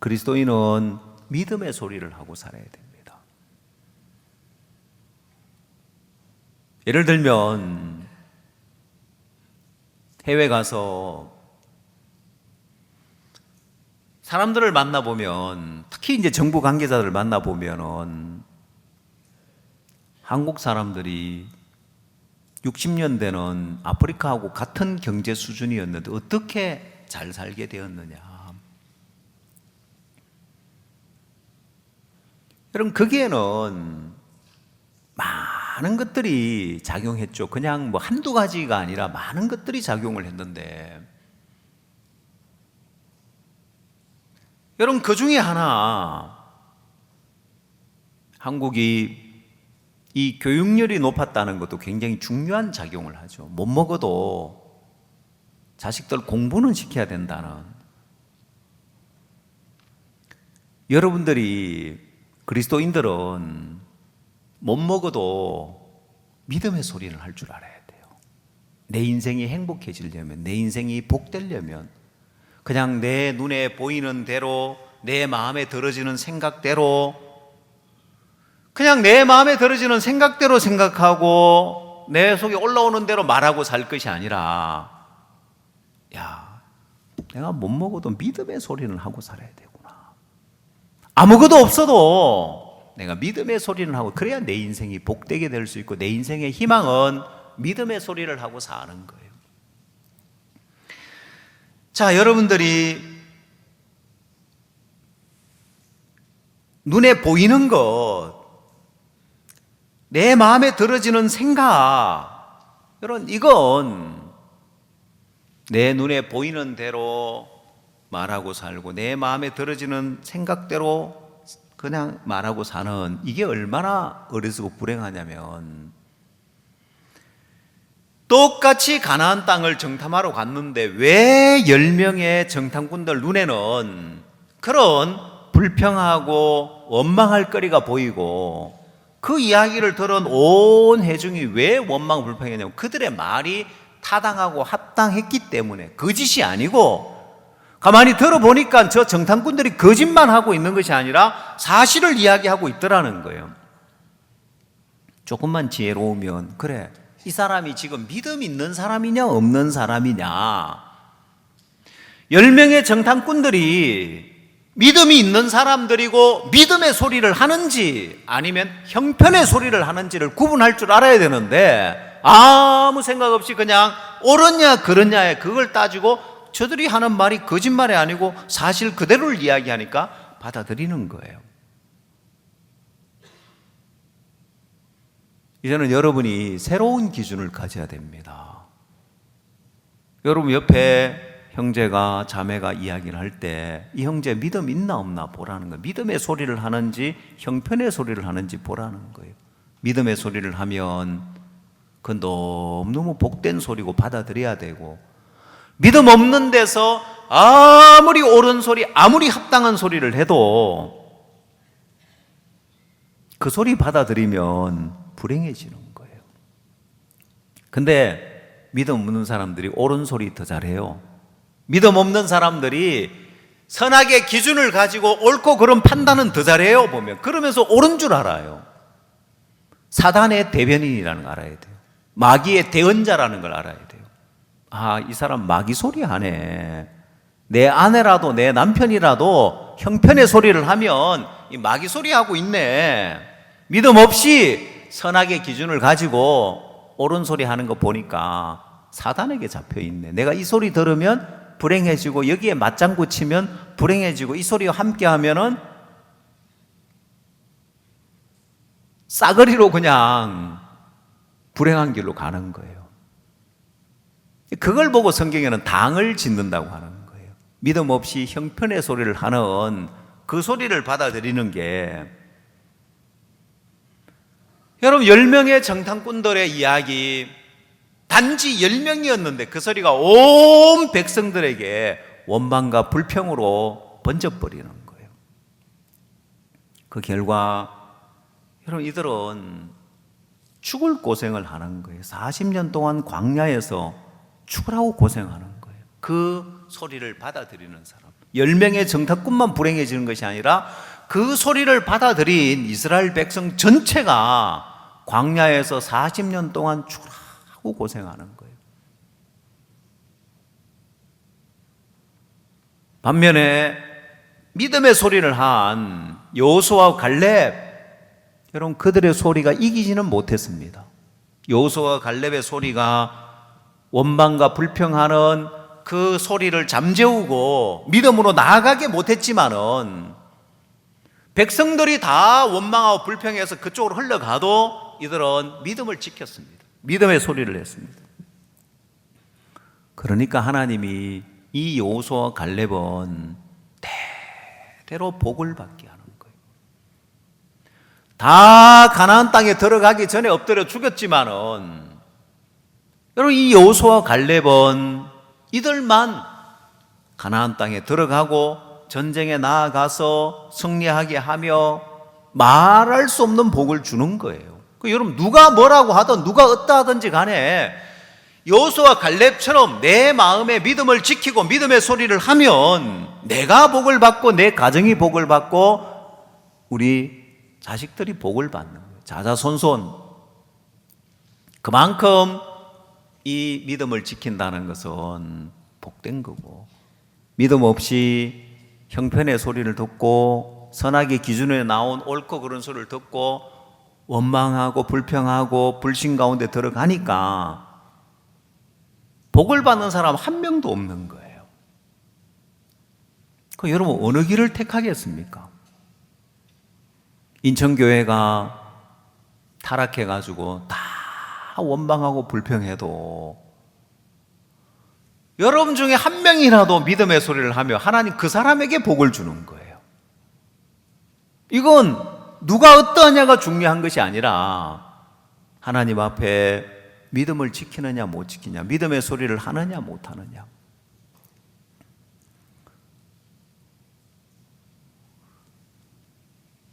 S1: 그리스도인은 믿음의 소리를 하고 살아야 됩니다. 예를 들면 해외 가서 사람들을 만나보면, 특히 이제 정부 관계자들을 만나보면은 한국 사람들이 60년대는 아프리카하고 같은 경제 수준이었는데 어떻게 잘 살게 되었느냐. 여러분, 거기에는 많은 것들이 작용했죠. 그냥 뭐 한두 가지가 아니라 많은 것들이 작용을 했는데, 여러분, 그 중에 하나, 한국이 이 교육열이 높았다는 것도 굉장히 중요한 작용을 하죠. 못 먹어도 자식들 공부는 시켜야 된다는. 여러분들이, 그리스도인들은 못 먹어도 믿음의 소리를 할 줄 알아야 돼요. 내 인생이 행복해지려면, 내 인생이 복되려면 그냥 내 눈에 보이는 대로, 내 마음에 들어지는 생각대로, 그냥 내 마음에 들어지는 생각대로 생각하고 내 속에 올라오는 대로 말하고 살 것이 아니라, 야, 내가 못 먹어도 믿음의 소리는 하고 살아야 되구나. 아무것도 없어도 내가 믿음의 소리는 하고, 그래야 내 인생이 복되게 될 수 있고 내 인생의 희망은 믿음의 소리를 하고 사는 거예요. 자, 여러분들이 눈에 보이는 것, 내 마음에 들어지는 생각, 여러분, 이건 내 눈에 보이는 대로 말하고 살고 내 마음에 들어지는 생각대로 그냥 말하고 사는, 이게 얼마나 어리석고 불행하냐면, 똑같이 가나안 땅을 정탐하러 갔는데 왜 10명의 정탐꾼들 눈에는 그런 불평하고 원망할 거리가 보이고, 그 이야기를 들은 온 회중이 왜 원망 불평했냐면 그들의 말이 타당하고 합당했기 때문에, 거짓이 아니고 가만히 들어보니까 저 정탐꾼들이 거짓말 하고 있는 것이 아니라 사실을 이야기하고 있더라는 거예요. 조금만 지혜로우면, 그래, 이 사람이 지금 믿음 있는 사람이냐 없는 사람이냐, 10명의 정탐꾼들이 믿음이 있는 사람들이고 믿음의 소리를 하는지 아니면 형편의 소리를 하는지를 구분할 줄 알아야 되는데, 아무 생각 없이 그냥 옳았냐 그렇냐에 그걸 따지고 저들이 하는 말이 거짓말이 아니고 사실 그대로를 이야기하니까 받아들이는 거예요. 이제는 여러분이 새로운 기준을 가져야 됩니다. 여러분 옆에 형제가 자매가 이야기를 할 때 이 형제 믿음 있나 없나 보라는 거예요. 믿음의 소리를 하는지 형편의 소리를 하는지 보라는 거예요. 믿음의 소리를 하면 그건 너무너무 복된 소리고 받아들여야 되고, 믿음 없는 데서 아무리 옳은 소리, 아무리 합당한 소리를 해도 그 소리 받아들이면 불행해지는 거예요. 근데 믿음 없는 사람들이 옳은 소리 더 잘해요. 믿음 없는 사람들이 선악의 기준을 가지고 옳고 그른 판단은 더 잘해요. 보면 그러면서 옳은 줄 알아요. 사단의 대변인이라는 걸 알아야 돼요. 마귀의 대언자라는 걸 알아야 돼요. 아, 이 사람 마귀 소리 하네. 내 아내라도 내 남편이라도 형편의 소리를 하면 이 마귀 소리 하고 있네. 믿음 없이 선악의 기준을 가지고 옳은 소리 하는 거 보니까 사단에게 잡혀 있네. 내가 이 소리 들으면 불행해지고 여기에 맞장구 치면 불행해지고 이 소리와 함께 하면은 싸그리로 그냥 불행한 길로 가는 거예요. 그걸 보고 성경에는 당을 짓는다고 하는 거예요. 믿음 없이 형편의 소리를 하는 그 소리를 받아들이는 게, 여러분 10명의 정탐꾼들의 이야기, 단지 10명이었는데 그 소리가 온 백성들에게 원망과 불평으로 번져버리는 거예요. 그 결과 여러분 이들은 죽을 고생을 하는 거예요. 40년 동안 광야에서 죽으라고 고생하는 거예요. 그 소리를 받아들이는 사람, 10명의 정탐꾼만 불행해지는 것이 아니라 그 소리를 받아들인 이스라엘 백성 전체가 광야에서 40년 동안 죽으라고 고생하는 거예요. 반면에 믿음의 소리를 한 여호수아와 갈렙, 여러분 그들의 소리가 이기지는 못했습니다. 여호수아와 갈렙의 소리가 원망과 불평하는 그 소리를 잠재우고 믿음으로 나아가게 못했지만은, 백성들이 다 원망하고 불평해서 그쪽으로 흘러가도 이들은 믿음을 지켰습니다. 믿음의 소리를 했습니다. 그러니까 하나님이 이 여호수아와 갈렙은 대대로 복을 받게 하는 거예요. 다 가나안 땅에 들어가기 전에 엎드려 죽였지만은, 여러분 이 여호수아와 갈렙은 이들만 가나안 땅에 들어가고 전쟁에 나아가서 승리하게 하며 말할 수 없는 복을 주는 거예요. 여러분 누가 뭐라고 하든 누가 어떠 하든지 간에 여호수아와 갈렙처럼 내 마음의 믿음을 지키고 믿음의 소리를 하면 내가 복을 받고 내 가정이 복을 받고 우리 자식들이 복을 받는 거예요. 자자손손. 그만큼 이 믿음을 지킨다는 것은 복된 거고, 믿음 없이 형편의 소리를 듣고 선악의 기준에 나온 옳고 그른 소리를 듣고 원망하고 불평하고 불신 가운데 들어가니까 복을 받는 사람 한 명도 없는 거예요. 그럼 여러분 어느 길을 택하겠습니까? 인천교회가 타락해가지고 다 원망하고 불평해도 여러분 중에 한 명이라도 믿음의 소리를 하며 하나님 그 사람에게 복을 주는 거예요. 이건 누가 어떠하냐가 중요한 것이 아니라 하나님 앞에 믿음을 지키느냐 못 지키냐, 믿음의 소리를 하느냐 못 하느냐.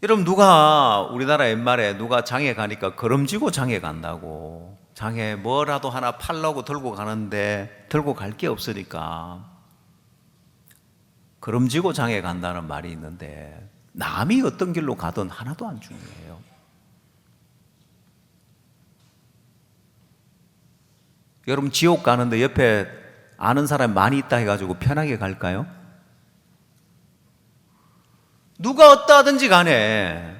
S1: 여러분 누가 우리나라 옛말에 누가 장에 가니까 걸음지고 장에 간다고, 장에 뭐라도 하나 팔려고 들고 가는데 들고 갈 게 없으니까 걸음지고 장에 간다는 말이 있는데 남이 어떤 길로 가든 하나도 안 중요해요. 여러분 지옥 가는데 옆에 아는 사람이 많이 있다 해가지고 편하게 갈까요? 누가 어떠하든지 간에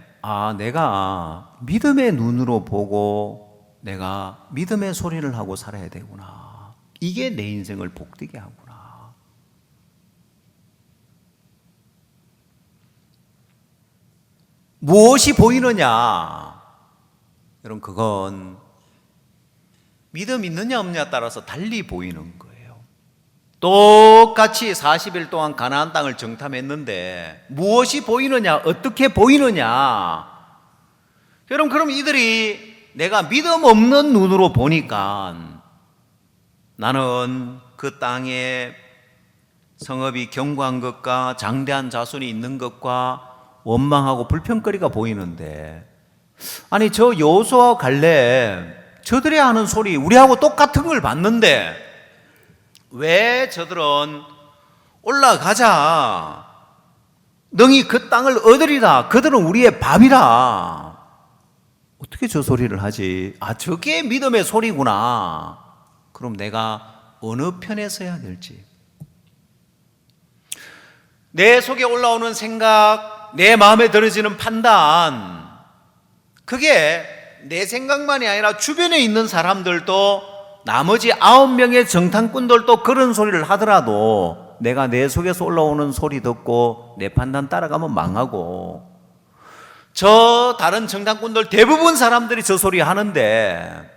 S1: 내가 믿음의 눈으로 보고 내가 믿음의 소리를 하고 살아야 되구나. 이게 내 인생을 복되게 하구나. 무엇이 보이느냐? 여러분 그건 믿음 있느냐 없느냐에 따라서 달리 보이는 거예요. 똑같이 40일 동안 가나안 땅을 정탐했는데 무엇이 보이느냐? 어떻게 보이느냐? 여러분 그럼 이들이 내가 믿음 없는 눈으로 보니까 나는 그 땅에 성읍이 견고한 것과 장대한 자손이 있는 것과 원망하고 불평거리가 보이는데 아니 저 여호수아 갈렙 저들이 하는 소리 우리하고 똑같은 걸 봤는데 왜 저들은 올라가자 능히 그 땅을 얻으리라 그들은 우리의 밥이라 어떻게 저 소리를 하지? 저게 믿음의 소리구나. 그럼 내가 어느 편에 서야 될지 내 속에 올라오는 생각 내 마음에 들어지는 판단 그게 내 생각만이 아니라 주변에 있는 사람들도 나머지 9명의 정탐꾼들도 그런 소리를 하더라도 내가 내 속에서 올라오는 소리 듣고 내 판단 따라가면 망하고 저 다른 정탐꾼들 대부분 사람들이 저 소리 하는데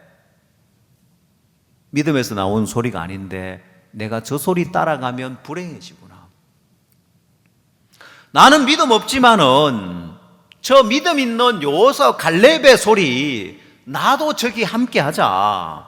S1: 믿음에서 나온 소리가 아닌데 내가 저 소리 따라가면 불행해지구나. 나는 믿음 없지만은 저 믿음 있는 여호수아 갈렙의 소리 나도 저기 함께 하자.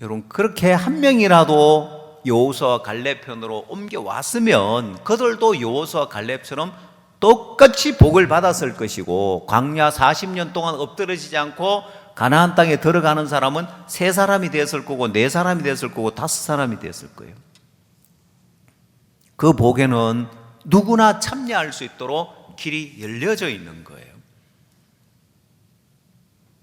S1: 여러분 그렇게 한 명이라도 여호수아 갈렙 편으로 옮겨왔으면 그들도 여호수아 갈렙처럼 똑같이 복을 받았을 것이고 광야 40년 동안 엎드러지지 않고 가나안 땅에 들어가는 사람은 3사람이 됐을 거고 4사람이 됐을 거고 5사람이 됐을 거예요. 그 복에는 누구나 참여할 수 있도록 길이 열려져 있는 거예요.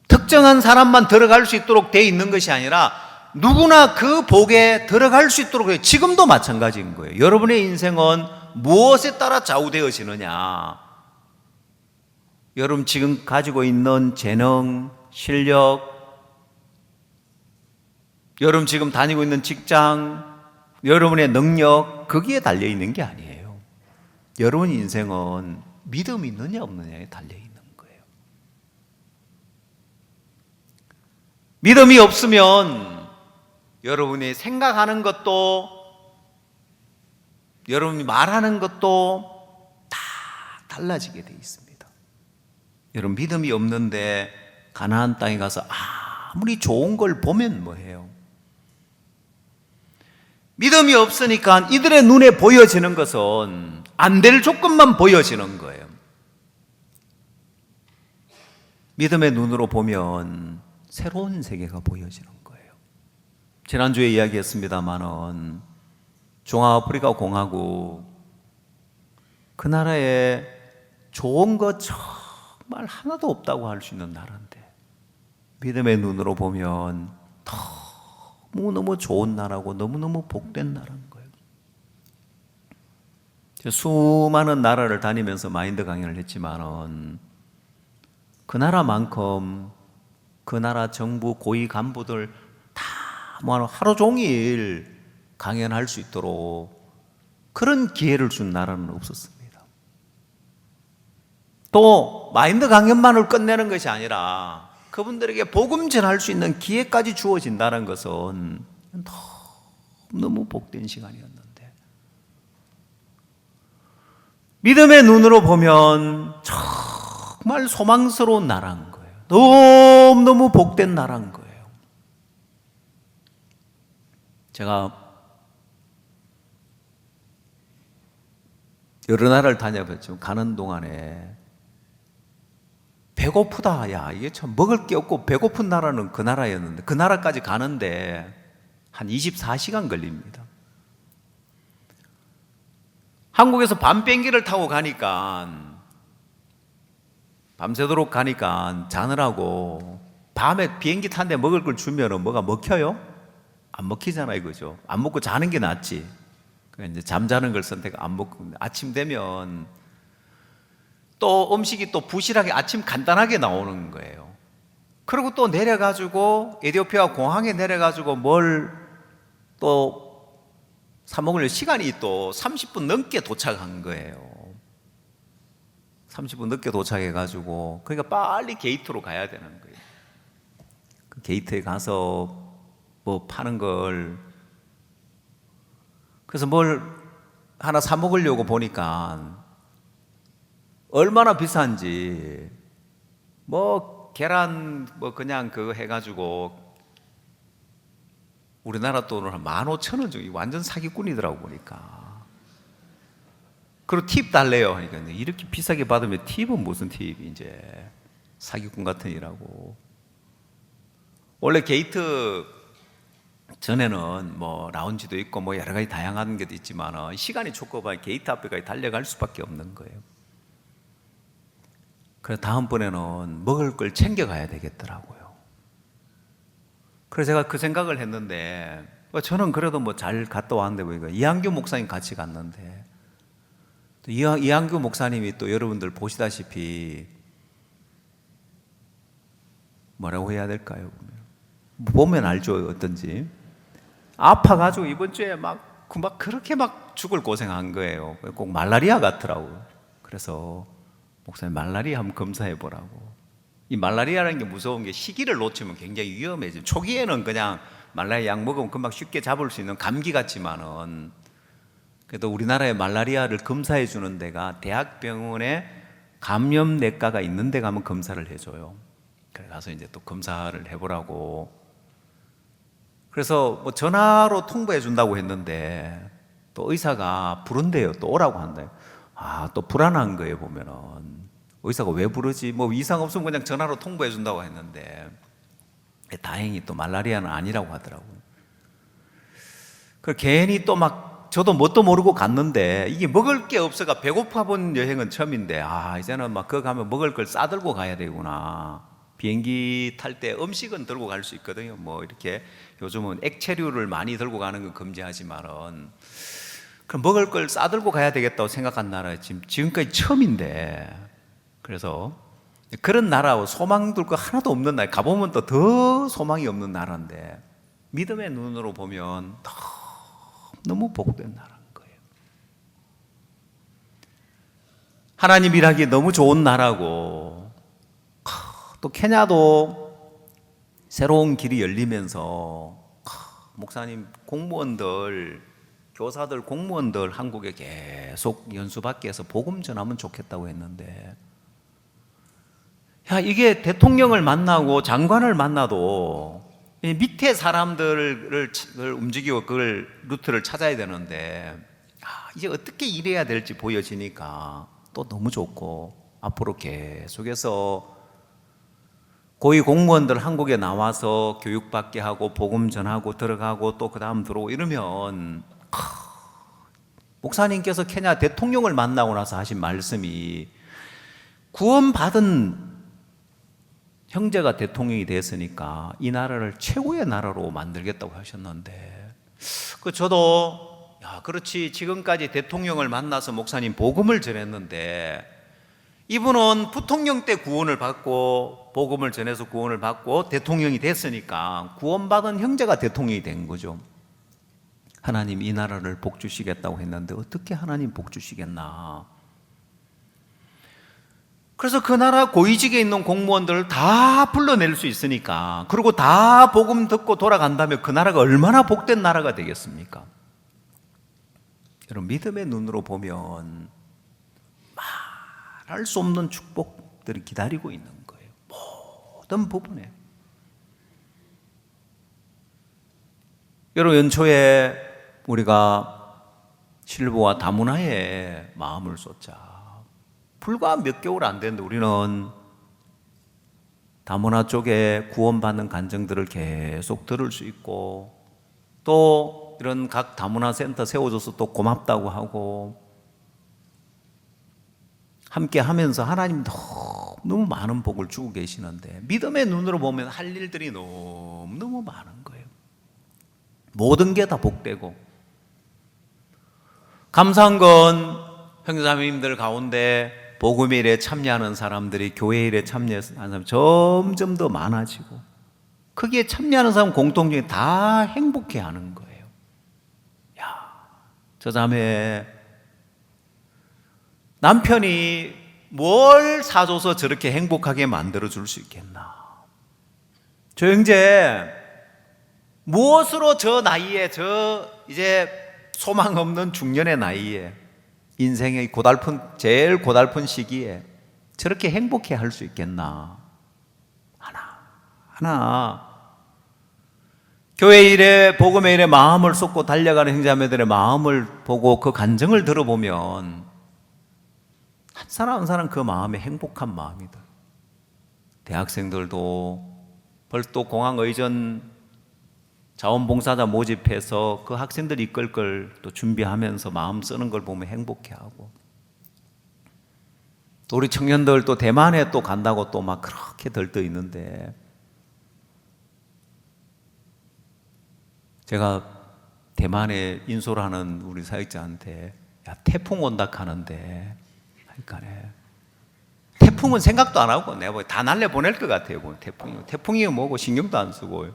S1: 특정한 사람만 들어갈 수 있도록 돼 있는 것이 아니라 누구나 그 복에 들어갈 수 있도록 해요. 지금도 마찬가지인 거예요. 여러분의 인생은 무엇에 따라 좌우되어지느냐? 여러분 지금 가지고 있는 재능, 실력, 여러분 지금 다니고 있는 직장, 여러분의 능력 거기에 달려있는 게 아니에요. 여러분 인생은 믿음이 있느냐 없느냐에 달려있는 거예요. 믿음이 없으면 여러분이 생각하는 것도 여러분이 말하는 것도 다 달라지게 돼 있습니다. 여러분 믿음이 없는데 가나안 땅에 가서 아무리 좋은 걸 보면 뭐해요? 믿음이 없으니까 이들의 눈에 보여지는 것은 안 될 조건만 보여지는 거예요. 믿음의 눈으로 보면 새로운 세계가 보여지는 거예요. 지난주에 이야기했습니다마는 중앙아프리카 공화국 그 나라에 좋은 것 정말 하나도 없다고 할 수 있는 나라인데 믿음의 눈으로 보면 너무너무 좋은 나라고 너무너무 복된 나라인 거예요. 수많은 나라를 다니면서 마인드 강연을 했지만은 그 나라만큼 그 나라 정부 고위 간부들 다 하루 종일 강연할 수 있도록 그런 기회를 준 나라는 없었습니다. 또 마인드 강연만을 끝내는 것이 아니라 그분들에게 복음 전할 수 있는 기회까지 주어진다는 것은 너무 복된 시간이었는데 믿음의 눈으로 보면 정말 소망스러운 나라인 거예요. 너무너무 복된 나라인 거예요. 제가 여러 나라를 다녀봤죠. 가는 동안에 배고프다. 야, 이게 참 먹을 게 없고 배고픈 나라는 그 나라였는데 그 나라까지 가는데 한 24시간 걸립니다. 한국에서 밤 비행기를 타고 가니까 밤새도록 가니까 자느라고 밤에 비행기 탄데 먹을 걸 주면은 뭐가 먹혀요? 안 먹히잖아요, 그죠? 안 먹고 자는 게 낫지. 그러니까 이제 잠자는 걸 선택 안 먹고 아침 되면 또 음식이 또 부실하게 아침 간단하게 나오는 거예요. 그리고 또 내려가지고 에티오피아 공항에 내려가지고 뭘 또 사 먹을 시간이 또 30분 넘게 도착한 거예요. 30분 늦게 도착해가지고 그러니까 빨리 게이트로 가야 되는 거예요. 그 게이트에 가서 뭐 파는 걸 그래서 뭘 하나 사 먹으려고 보니까 얼마나 비싼지 뭐 계란 뭐 그냥 그거 해가지고 우리나라 돈으로 한 15,000원 정도 완전 사기꾼이더라고 보니까. 그리고 팁 달래요 하니까 이렇게 비싸게 받으면 팁은 무슨 팁이 이제 사기꾼 같은 이라고. 원래 게이트 전에는 뭐 라운지도 있고 뭐 여러 가지 다양한 게 있지만 시간이 촉박하게 게이트 앞에까지 달려갈 수밖에 없는 거예요. 그래서 다음번에는 먹을 걸 챙겨가야 되겠더라고요. 그래서 제가 그 생각을 했는데 저는 그래도 뭐 잘 갔다 왔는데 보니까 이한규 목사님 같이 갔는데 이한규 목사님이 또 여러분들 보시다시피 뭐라고 해야 될까요? 보면 알죠 어떤지. 아파가지고 이번 주에 막 그렇게 막 죽을 고생한 거예요. 꼭 말라리아 같더라고요. 그래서 목사님 말라리아 한번 검사해 보라고. 이 말라리아라는 게 무서운 게 시기를 놓치면 굉장히 위험해져요. 초기에는 그냥 말라리아 약 먹으면 금방 쉽게 잡을 수 있는 감기 같지만은 그래도 우리나라에 말라리아를 검사해 주는 데가 대학병원에 감염내과가 있는 데 가면 검사를 해줘요. 그래 가서 이제 또 검사를 해보라고. 그래서 뭐 전화로 통보해 준다고 했는데 또 의사가 부른대요. 또 오라고 한대요. 또 불안한 거예요 보면은. 의사가 왜 부르지? 뭐 이상 없으면 그냥 전화로 통보해 준다고 했는데 다행히 또 말라리아는 아니라고 하더라고요. 그 괜히 또 막 저도 뭣도 모르고 갔는데 이게 먹을 게 없어가 배고파 본 여행은 처음인데 이제는 막 그거 가면 먹을 걸 싸들고 가야 되구나. 비행기 탈 때 음식은 들고 갈 수 있거든요. 뭐 이렇게 요즘은 액체류를 많이 들고 가는 건 금지하지만은 그럼 먹을 걸 싸들고 가야 되겠다고 생각한 나라 지금까지 처음인데. 그래서 그런 나라 소망 둘 거 하나도 없는 나라 가보면 또 더 소망이 없는 나라인데 믿음의 눈으로 보면 너무 복된 나라인 거예요. 하나님 일하기 너무 좋은 나라고. 또 케냐도 새로운 길이 열리면서 목사님 공무원들 교사들 공무원들 한국에 계속 연수받게 해서 복음 전하면 좋겠다고 했는데 이게 대통령을 만나고 장관을 만나도 밑에 사람들을 움직이고 그걸 루트를 찾아야 되는데 이제 어떻게 일해야 될지 보여지니까 또 너무 좋고 앞으로 계속해서 고위 공무원들 한국에 나와서 교육받게 하고 복음 전하고 들어가고 또 그 다음 들어오고 이러면 목사님께서 케냐 대통령을 만나고 나서 하신 말씀이 구원받은 형제가 대통령이 됐으니까 이 나라를 최고의 나라로 만들겠다고 하셨는데 저도 그렇지 지금까지 대통령을 만나서 목사님 복음을 전했는데 이분은 부통령 때 구원을 받고 복음을 전해서 구원을 받고 대통령이 됐으니까 구원받은 형제가 대통령이 된 거죠. 하나님 이 나라를 복 주시겠다고 했는데 어떻게 하나님 복 주시겠나. 그래서 그 나라 고위직에 있는 공무원들을 다 불러낼 수 있으니까 그리고 다 복음 듣고 돌아간다면 그 나라가 얼마나 복된 나라가 되겠습니까? 여러분 믿음의 눈으로 보면 말할 수 없는 축복들이 기다리고 있는 거예요. 모든 부분에. 여러분 연초에 우리가 실보와 다문화에 마음을 쏟자. 불과 몇 개월 안 됐는데 우리는 다문화 쪽에 구원받는 간증들을 계속 들을 수 있고 또 이런 각 다문화 센터 세워줘서 또 고맙다고 하고 함께 하면서 하나님 너무 많은 복을 주고 계시는데 믿음의 눈으로 보면 할 일들이 너무 많은 거예요. 모든 게 다 복되고, 감사한 건 형제자매님들 가운데 복음의 일에 참여하는 사람들이, 교회 일에 참여하는 사람 점점 더 많아지고, 거기에 참여하는 사람 공통적인 다 행복해하는 거예요. 야, 저 자매 남편이 뭘 사줘서 저렇게 행복하게 만들어줄 수 있겠나? 저 형제 무엇으로 저 나이에, 저 이제 소망 없는 중년의 나이에, 인생의 제일 고달픈 시기에 저렇게 행복해 할 수 있겠나? 하나 교회 일에, 복음의 일에 마음을 쏟고 달려가는 형제자매들의 마음을 보고 그 간증을 들어보면 한 사람 한 사람 그 마음이 행복한 마음이다. 대학생들도 벌써 공항의전 자원봉사자 모집해서 그 학생들 이끌 걸 또 준비하면서 마음 쓰는 걸 보면 행복해하고, 또 우리 청년들 또 대만에 또 간다고 또 막 그렇게 들떠 있는데, 제가 대만에 인솔하는 우리 사역자한테 야, 태풍 온다 하는데, 그러니까 태풍은 생각도 안 하고 내가 다 날려보낼 것 같아요. 태풍이 뭐고 신경도 안 쓰고,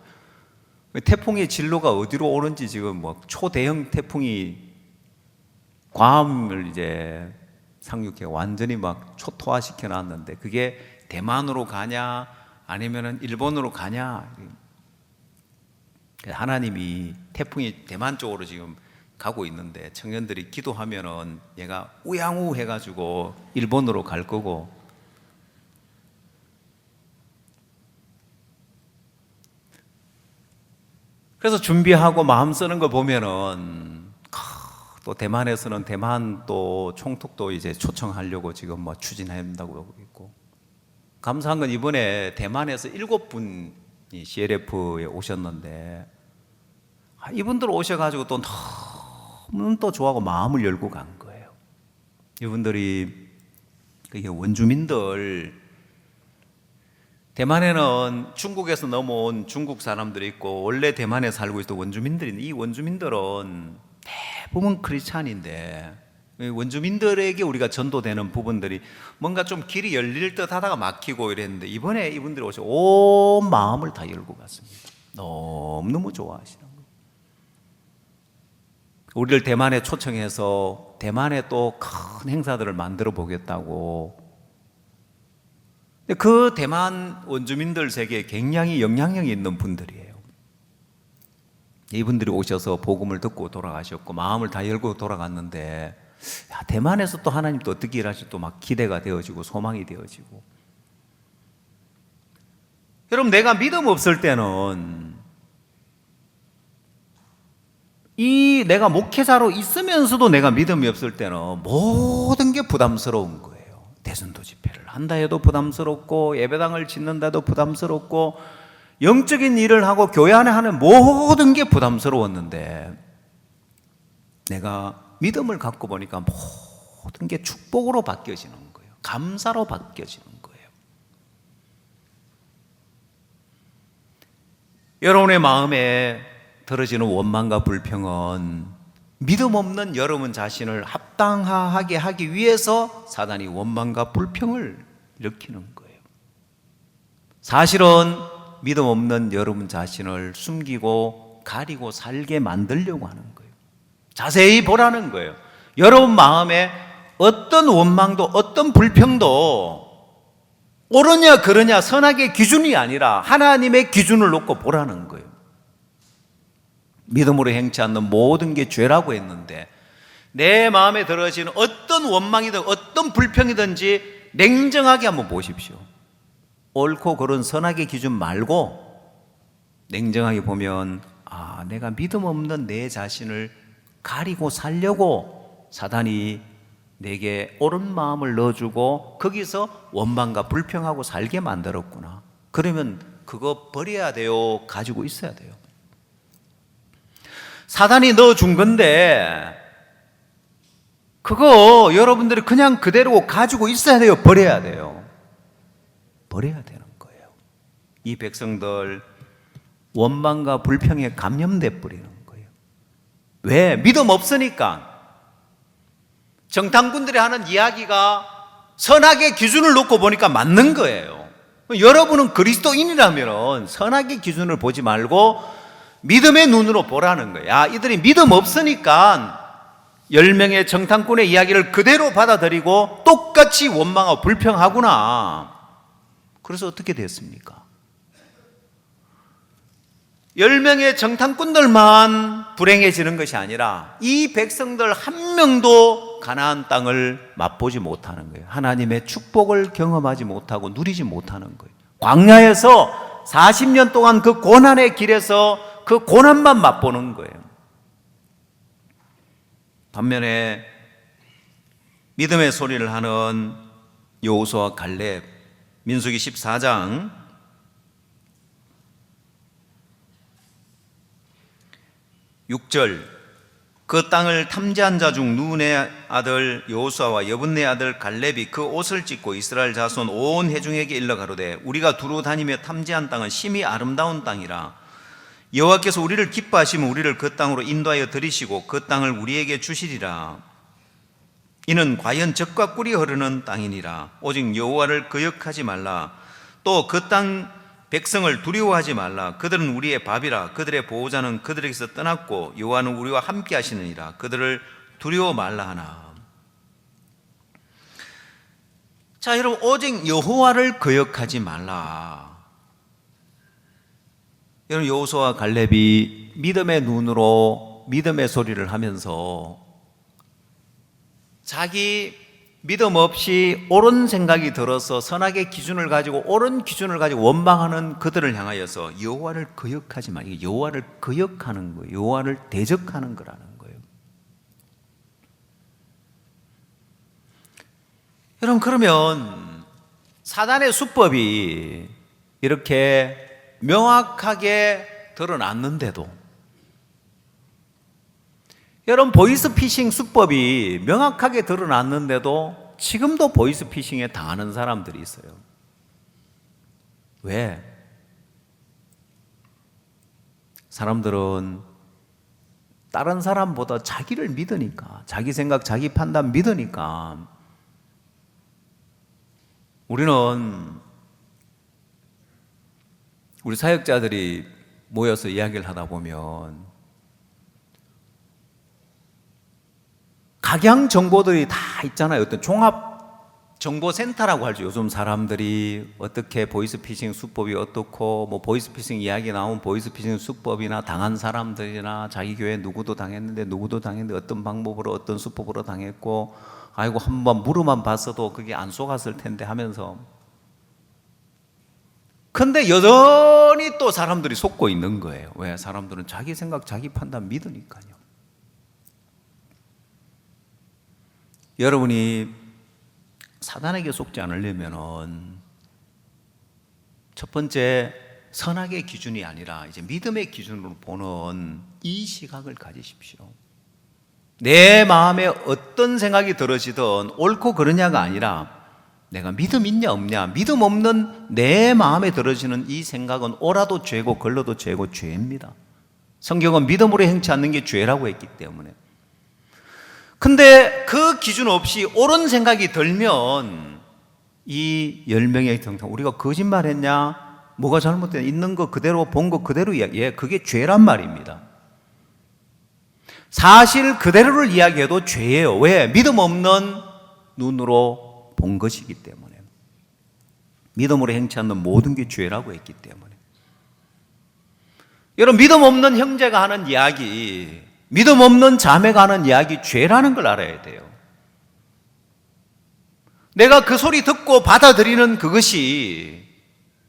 S1: 태풍의 진로가 어디로 오는지 지금 뭐 초대형 태풍이 괌을 이제 상륙해 완전히 막 초토화시켜 놨는데, 그게 대만으로 가냐 아니면은 일본으로 가냐. 하나님이 태풍이 대만 쪽으로 지금 가고 있는데, 청년들이 기도하면은 얘가 우양우 해가지고 일본으로 갈 거고, 그래서 준비하고 마음 쓰는 거 보면은 또 대만에서는 대만 또 총독도 이제 초청하려고 지금 뭐 추진한다고 있고, 감사한 건 이번에 대만에서 7분이 CLF에 오셨는데, 이분들 오셔가지고 또 너무 또 좋아하고 마음을 열고 간 거예요. 이분들이 그게 원주민들, 대만에는 중국에서 넘어온 중국 사람들이 있고 원래 대만에 살고 있던 원주민들이 있는데, 이 원주민들은 대부분 크리스찬인데 원주민들에게 우리가 전도되는 부분들이 뭔가 좀 길이 열릴 듯 하다가 막히고 이랬는데, 이번에 이분들이 오셔서 온 마음을 다 열고 갔습니다. 너무너무 좋아하시는 거예요. 우리를 대만에 초청해서 대만에 또 큰 행사들을 만들어 보겠다고. 그 대만 원주민들 세계에 굉장히 영향력이 있는 분들이에요. 이분들이 오셔서 복음을 듣고 돌아가셨고 마음을 다 열고 돌아갔는데, 야, 대만에서 또 하나님 또 어떻게 일하실지 또 막 기대가 되어지고 소망이 되어지고. 여러분, 내가 믿음 없을 때는, 내가 목회자로 있으면서도 내가 믿음이 없을 때는 모든 게 부담스러운 거예요. 대선도 집회를 한다 해도 부담스럽고, 예배당을 짓는다 해도 부담스럽고, 영적인 일을 하고 교회 안에 하는 모든 게 부담스러웠는데, 내가 믿음을 갖고 보니까 모든 게 축복으로 바뀌어지는 거예요. 감사로 바뀌어지는 거예요. 여러분의 마음에 들어지는 원망과 불평은 믿음 없는 여러분 자신을 합당하게 하기 위해서 사단이 원망과 불평을 일으키는 거예요. 사실은 믿음 없는 여러분 자신을 숨기고 가리고 살게 만들려고 하는 거예요. 자세히 보라는 거예요. 여러분 마음에 어떤 원망도 어떤 불평도 옳으냐 그러냐 선악의 기준이 아니라 하나님의 기준을 놓고 보라는 거예요. 믿음으로 행치 않는 모든 게 죄라고 했는데, 내 마음에 들어지는 어떤 원망이든 어떤 불평이든지 냉정하게 한번 보십시오. 옳고 그른 선악의 기준 말고 냉정하게 보면, 아, 내가 믿음 없는 내 자신을 가리고 살려고 사단이 내게 옳은 마음을 넣어주고 거기서 원망과 불평하고 살게 만들었구나. 그러면 그거 버려야 돼요? 가지고 있어야 돼요? 사단이 넣어준 건데 그거 여러분들이 그냥 그대로 가지고 있어야 돼요? 버려야 돼요? 버려야 되는 거예요. 이 백성들 원망과 불평에 감염돼 버리는 거예요. 왜? 믿음 없으니까. 정탐꾼들이 하는 이야기가 선악의 기준을 놓고 보니까 맞는 거예요. 여러분은 그리스도인이라면 선악의 기준을 보지 말고 믿음의 눈으로 보라는 거예요. 아, 이들이 믿음 없으니까 10명의 정탐꾼의 이야기를 그대로 받아들이고 똑같이 원망하고 불평하구나. 그래서 어떻게 됐습니까? 10명의 정탐꾼들만 불행해지는 것이 아니라 이 백성들 한 명도 가나안 땅을 맛보지 못하는 거예요. 하나님의 축복을 경험하지 못하고 누리지 못하는 거예요. 광야에서 40년 동안 그 고난의 길에서 그 고난만 맛보는 거예요. 반면에 믿음의 소리를 하는 여호수아와 갈렙, 민수기 14장 6절, 그 땅을 탐지한 자 중 눈의 아들 여호수아와 여분네 아들 갈렙이 그 옷을 찢고 이스라엘 자손 온 회중에게 일러 가로되 우리가 두루 다니며 탐지한 땅은 심히 아름다운 땅이라 여호와께서 우리를 기뻐하시면 우리를 그 땅으로 인도하여 들이시고 그 땅을 우리에게 주시리라. 이는 과연 젖과 꿀이 흐르는 땅이니라. 오직 여호와를 거역하지 말라. 또 그 땅 백성을 두려워하지 말라. 그들은 우리의 밥이라. 그들의 보호자는 그들에게서 떠났고 여호와는 우리와 함께 하시느니라. 그들을 두려워 말라 하나. 자, 여러분, 오직 여호와를 거역하지 말라. 여러분, 여호수아와 갈렙이 믿음의 눈으로 믿음의 소리를 하면서 자기 믿음 없이 옳은 생각이 들어서 선악의 기준을 가지고 옳은 기준을 가지고 원망하는 그들을 향하여서 여호와를 거역하지 마. 이게 여호와를 거역하는 거예요. 여호와를 대적하는 거라는 거예요. 여러분, 그러면 사단의 수법이 이렇게 명확하게 드러났는데도 여러분, 보이스피싱 수법이 명확하게 드러났는데도 지금도 보이스피싱에 당하는 사람들이 있어요. 왜? 사람들은 다른 사람보다 자기를 믿으니까, 자기 생각, 자기 판단 믿으니까 우리는 우리 사역자들이 모여서 이야기를 하다 보면 각양 정보들이 다 있잖아요. 어떤 종합 정보센터라고 하죠. 요즘 사람들이 어떻게 보이스피싱 수법이 어떻고, 뭐 보이스피싱 이야기 나오면 보이스피싱 수법이나 당한 사람들이나 자기 교회 누구도 당했는데 어떤 방법으로 어떤 수법으로 당했고, 아이고 한번 물어만 봤어도 그게 안 속았을 텐데 하면서, 근데 여전히 또 사람들이 속고 있는 거예요. 왜? 사람들은 자기 생각, 자기 판단 믿으니까요. 여러분이 사단에게 속지 않으려면은 첫 번째, 선악의 기준이 아니라 이제 믿음의 기준으로 보는 이 시각을 가지십시오. 내 마음에 어떤 생각이 들어지든 옳고 그르냐가 아니라 내가 믿음 있냐 없냐, 믿음 없는 내 마음에 들어지는 이 생각은 옳아도 죄고 걸러도 죄고 죄입니다. 성경은 믿음으로 행치 않는 게 죄라고 했기 때문에. 근데 그 기준 없이 옳은 생각이 들면 이 10명의 정탐, 우리가 거짓말했냐, 뭐가 잘못됐냐, 있는 거 그대로 본 거 그대로 이야기해. 그게 죄란 말입니다. 사실 그대로를 이야기해도 죄예요. 왜? 믿음 없는 눈으로 본 것이기 때문에. 믿음으로 행치 않는 모든 게 죄라고 했기 때문에. 여러분, 믿음 없는 형제가 하는 이야기, 믿음 없는 자매가 하는 이야기, 죄라는 걸 알아야 돼요. 내가 그 소리 듣고 받아들이는 그것이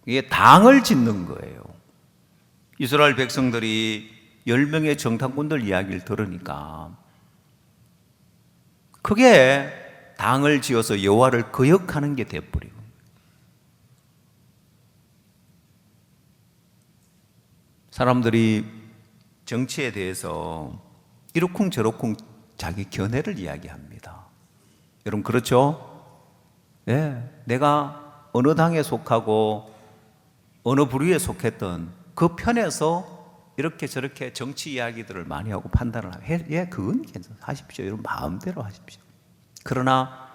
S1: 이게 당을 짓는 거예요. 이스라엘 백성들이 10명의 정탐꾼들 이야기를 들으니까 그게 당을 지어서 여호와를 거역하는 게 돼버리고, 사람들이 정치에 대해서 이러쿵저러쿵 자기 견해를 이야기합니다. 여러분 그렇죠? 예, 내가 어느 당에 속하고 어느 부류에 속했던 그 편에서 이렇게 저렇게 정치 이야기들을 많이 하고 판단을 하면 예, 그건 괜찮으십시오. 여러분 마음대로 하십시오. 그러나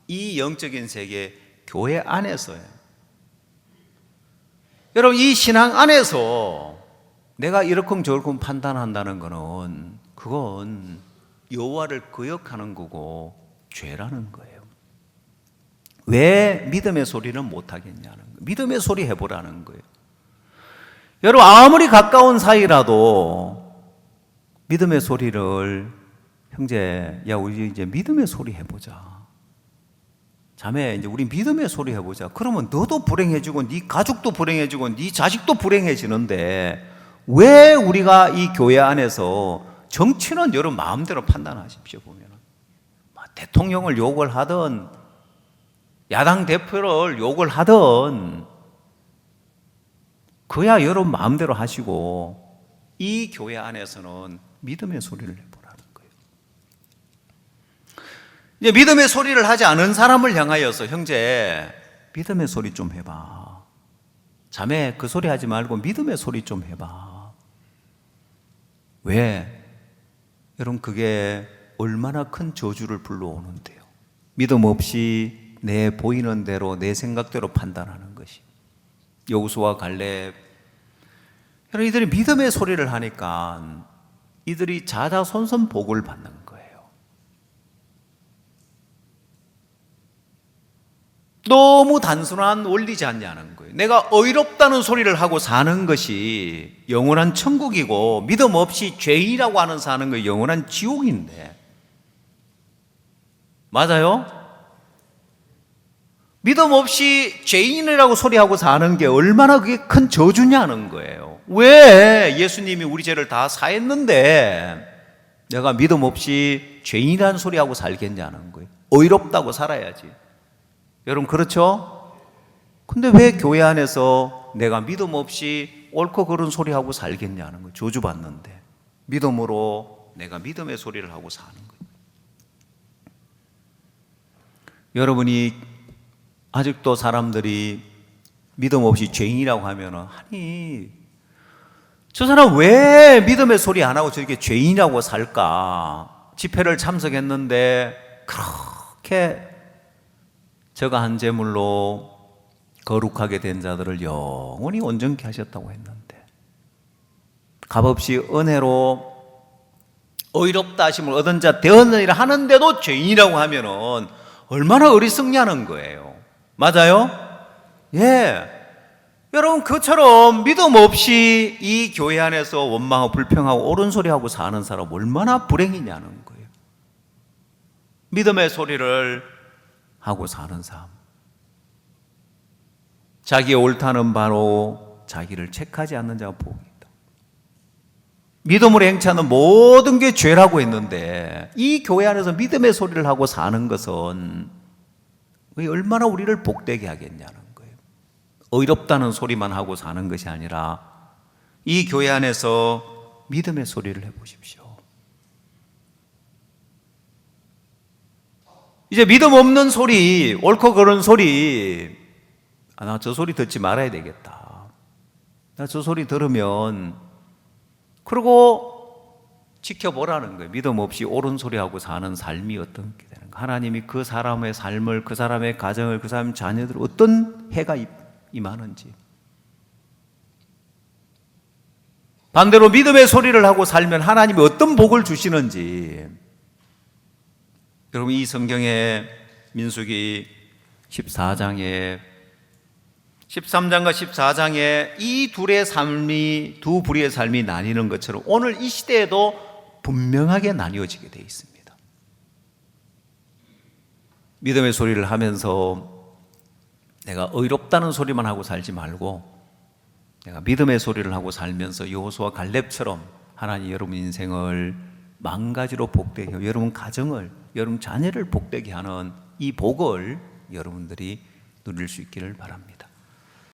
S1: 이 영적인 세계 교회 안에서요. 여러분 이 신앙 안에서 내가 이렇게 저렇게 판단한다는 것은 그건 여호와를 거역하는 거고 죄라는 거예요. 왜 믿음의 소리는 못하겠냐는 거예요. 믿음의 소리 해보라는 거예요. 여러분 아무리 가까운 사이라도 믿음의 소리를 형제, 야 우리 이제 믿음의 소리 해보자. 자매, 이제 우리 믿음의 소리 해보자. 그러면 너도 불행해지고 네 가족도 불행해지고 네 자식도 불행해지는데 왜 우리가 이 교회 안에서 정치는 여러분 마음대로 판단하십시오. 보면 대통령을 욕을 하든 야당 대표를 욕을 하든 그야 여러분 마음대로 하시고 이 교회 안에서는 믿음의 소리를 해보라는 거예요. 이제 믿음의 소리를 하지 않은 사람을 향하여서 형제 믿음의 소리 좀 해봐. 자매 그 소리 하지 말고 믿음의 소리 좀 해봐. 왜? 여러분 그게 얼마나 큰 저주를 불러오는데요. 믿음 없이 내 보이는 대로 내 생각대로 판단하는 것이. 여호수아 갈렙 여러분 이들이 믿음의 소리를 하니까 이들이 자자손손 복을 받는 거예요. 너무 단순한 원리지 않냐는 거예요. 내가 의롭다는 소리를 하고 사는 것이 영원한 천국이고 믿음 없이 죄인이라고 하는 사는 것이 영원한 지옥인데 맞아요? 믿음 없이 죄인이라고 소리하고 사는 게 얼마나 그게 큰 저주냐는 거예요. 왜 예수님이 우리 죄를 다 사했는데 내가 믿음 없이 죄인이라는 소리하고 살겠냐는 거예요. 의롭다고 살아야지. 여러분 그렇죠? 근데 왜 교회 안에서 내가 믿음 없이 옳고 그른 소리하고 살겠냐는 거예요. 저주받는데 믿음으로 내가 믿음의 소리를 하고 사는 거예요. 여러분이 아직도 사람들이 믿음 없이 죄인이라고 하면은 아니 저 사람 왜 믿음의 소리 안 하고 저렇게 죄인이라고 살까? 집회를 참석했는데 그렇게 저가 한 제물로 거룩하게 된 자들을 영원히 온전케 하셨다고 했는데 값없이 은혜로 의롭다 하심을 얻은 자 되었느니라 하는데도 죄인이라고 하면은 얼마나 어리석냐는 거예요. 맞아요? 예. 여러분 그처럼 믿음 없이 이 교회 안에서 원망하고 불평하고 옳은 소리하고 사는 사람 얼마나 불행이냐는 거예요. 믿음의 소리를 하고 사는 삶. 자기의 옳다는 바로 자기를 책하지 않는 자가 복이다. 믿음으로 행치하는 모든 게 죄라고 했는데 이 교회 안에서 믿음의 소리를 하고 사는 것은 얼마나 우리를 복되게 하겠냐는 거예요. 의롭다는 소리만 하고 사는 것이 아니라 이 교회 안에서 믿음의 소리를 해보십시오. 이제 믿음 없는 소리, 옳고 그른 소리, 나 저 소리 듣지 말아야 되겠다. 나 저 소리 들으면 그러고 지켜보라는 거예요. 믿음 없이 옳은 소리하고 사는 삶이 어떻게 되는가. 하나님이 그 사람의 삶을, 그 사람의 가정을, 그 사람의 자녀들을 어떤 해가 임하는지. 반대로 믿음의 소리를 하고 살면 하나님이 어떤 복을 주시는지. 여러분 이 성경에 민수기 14장에 13장과 14장에 이 두 부류의 삶이 나뉘는 것처럼 오늘 이 시대에도 분명하게 나뉘어지게 되어 있습니다. 믿음의 소리를 하면서 내가 의롭다는 소리만 하고 살지 말고 내가 믿음의 소리를 하고 살면서 여호수아 갈렙처럼 하나님 여러분 인생을 망가지로 복되게 하고 여러분 가정을, 여러분 자녀를 복되게 하는 이 복을 여러분들이 누릴 수 있기를 바랍니다.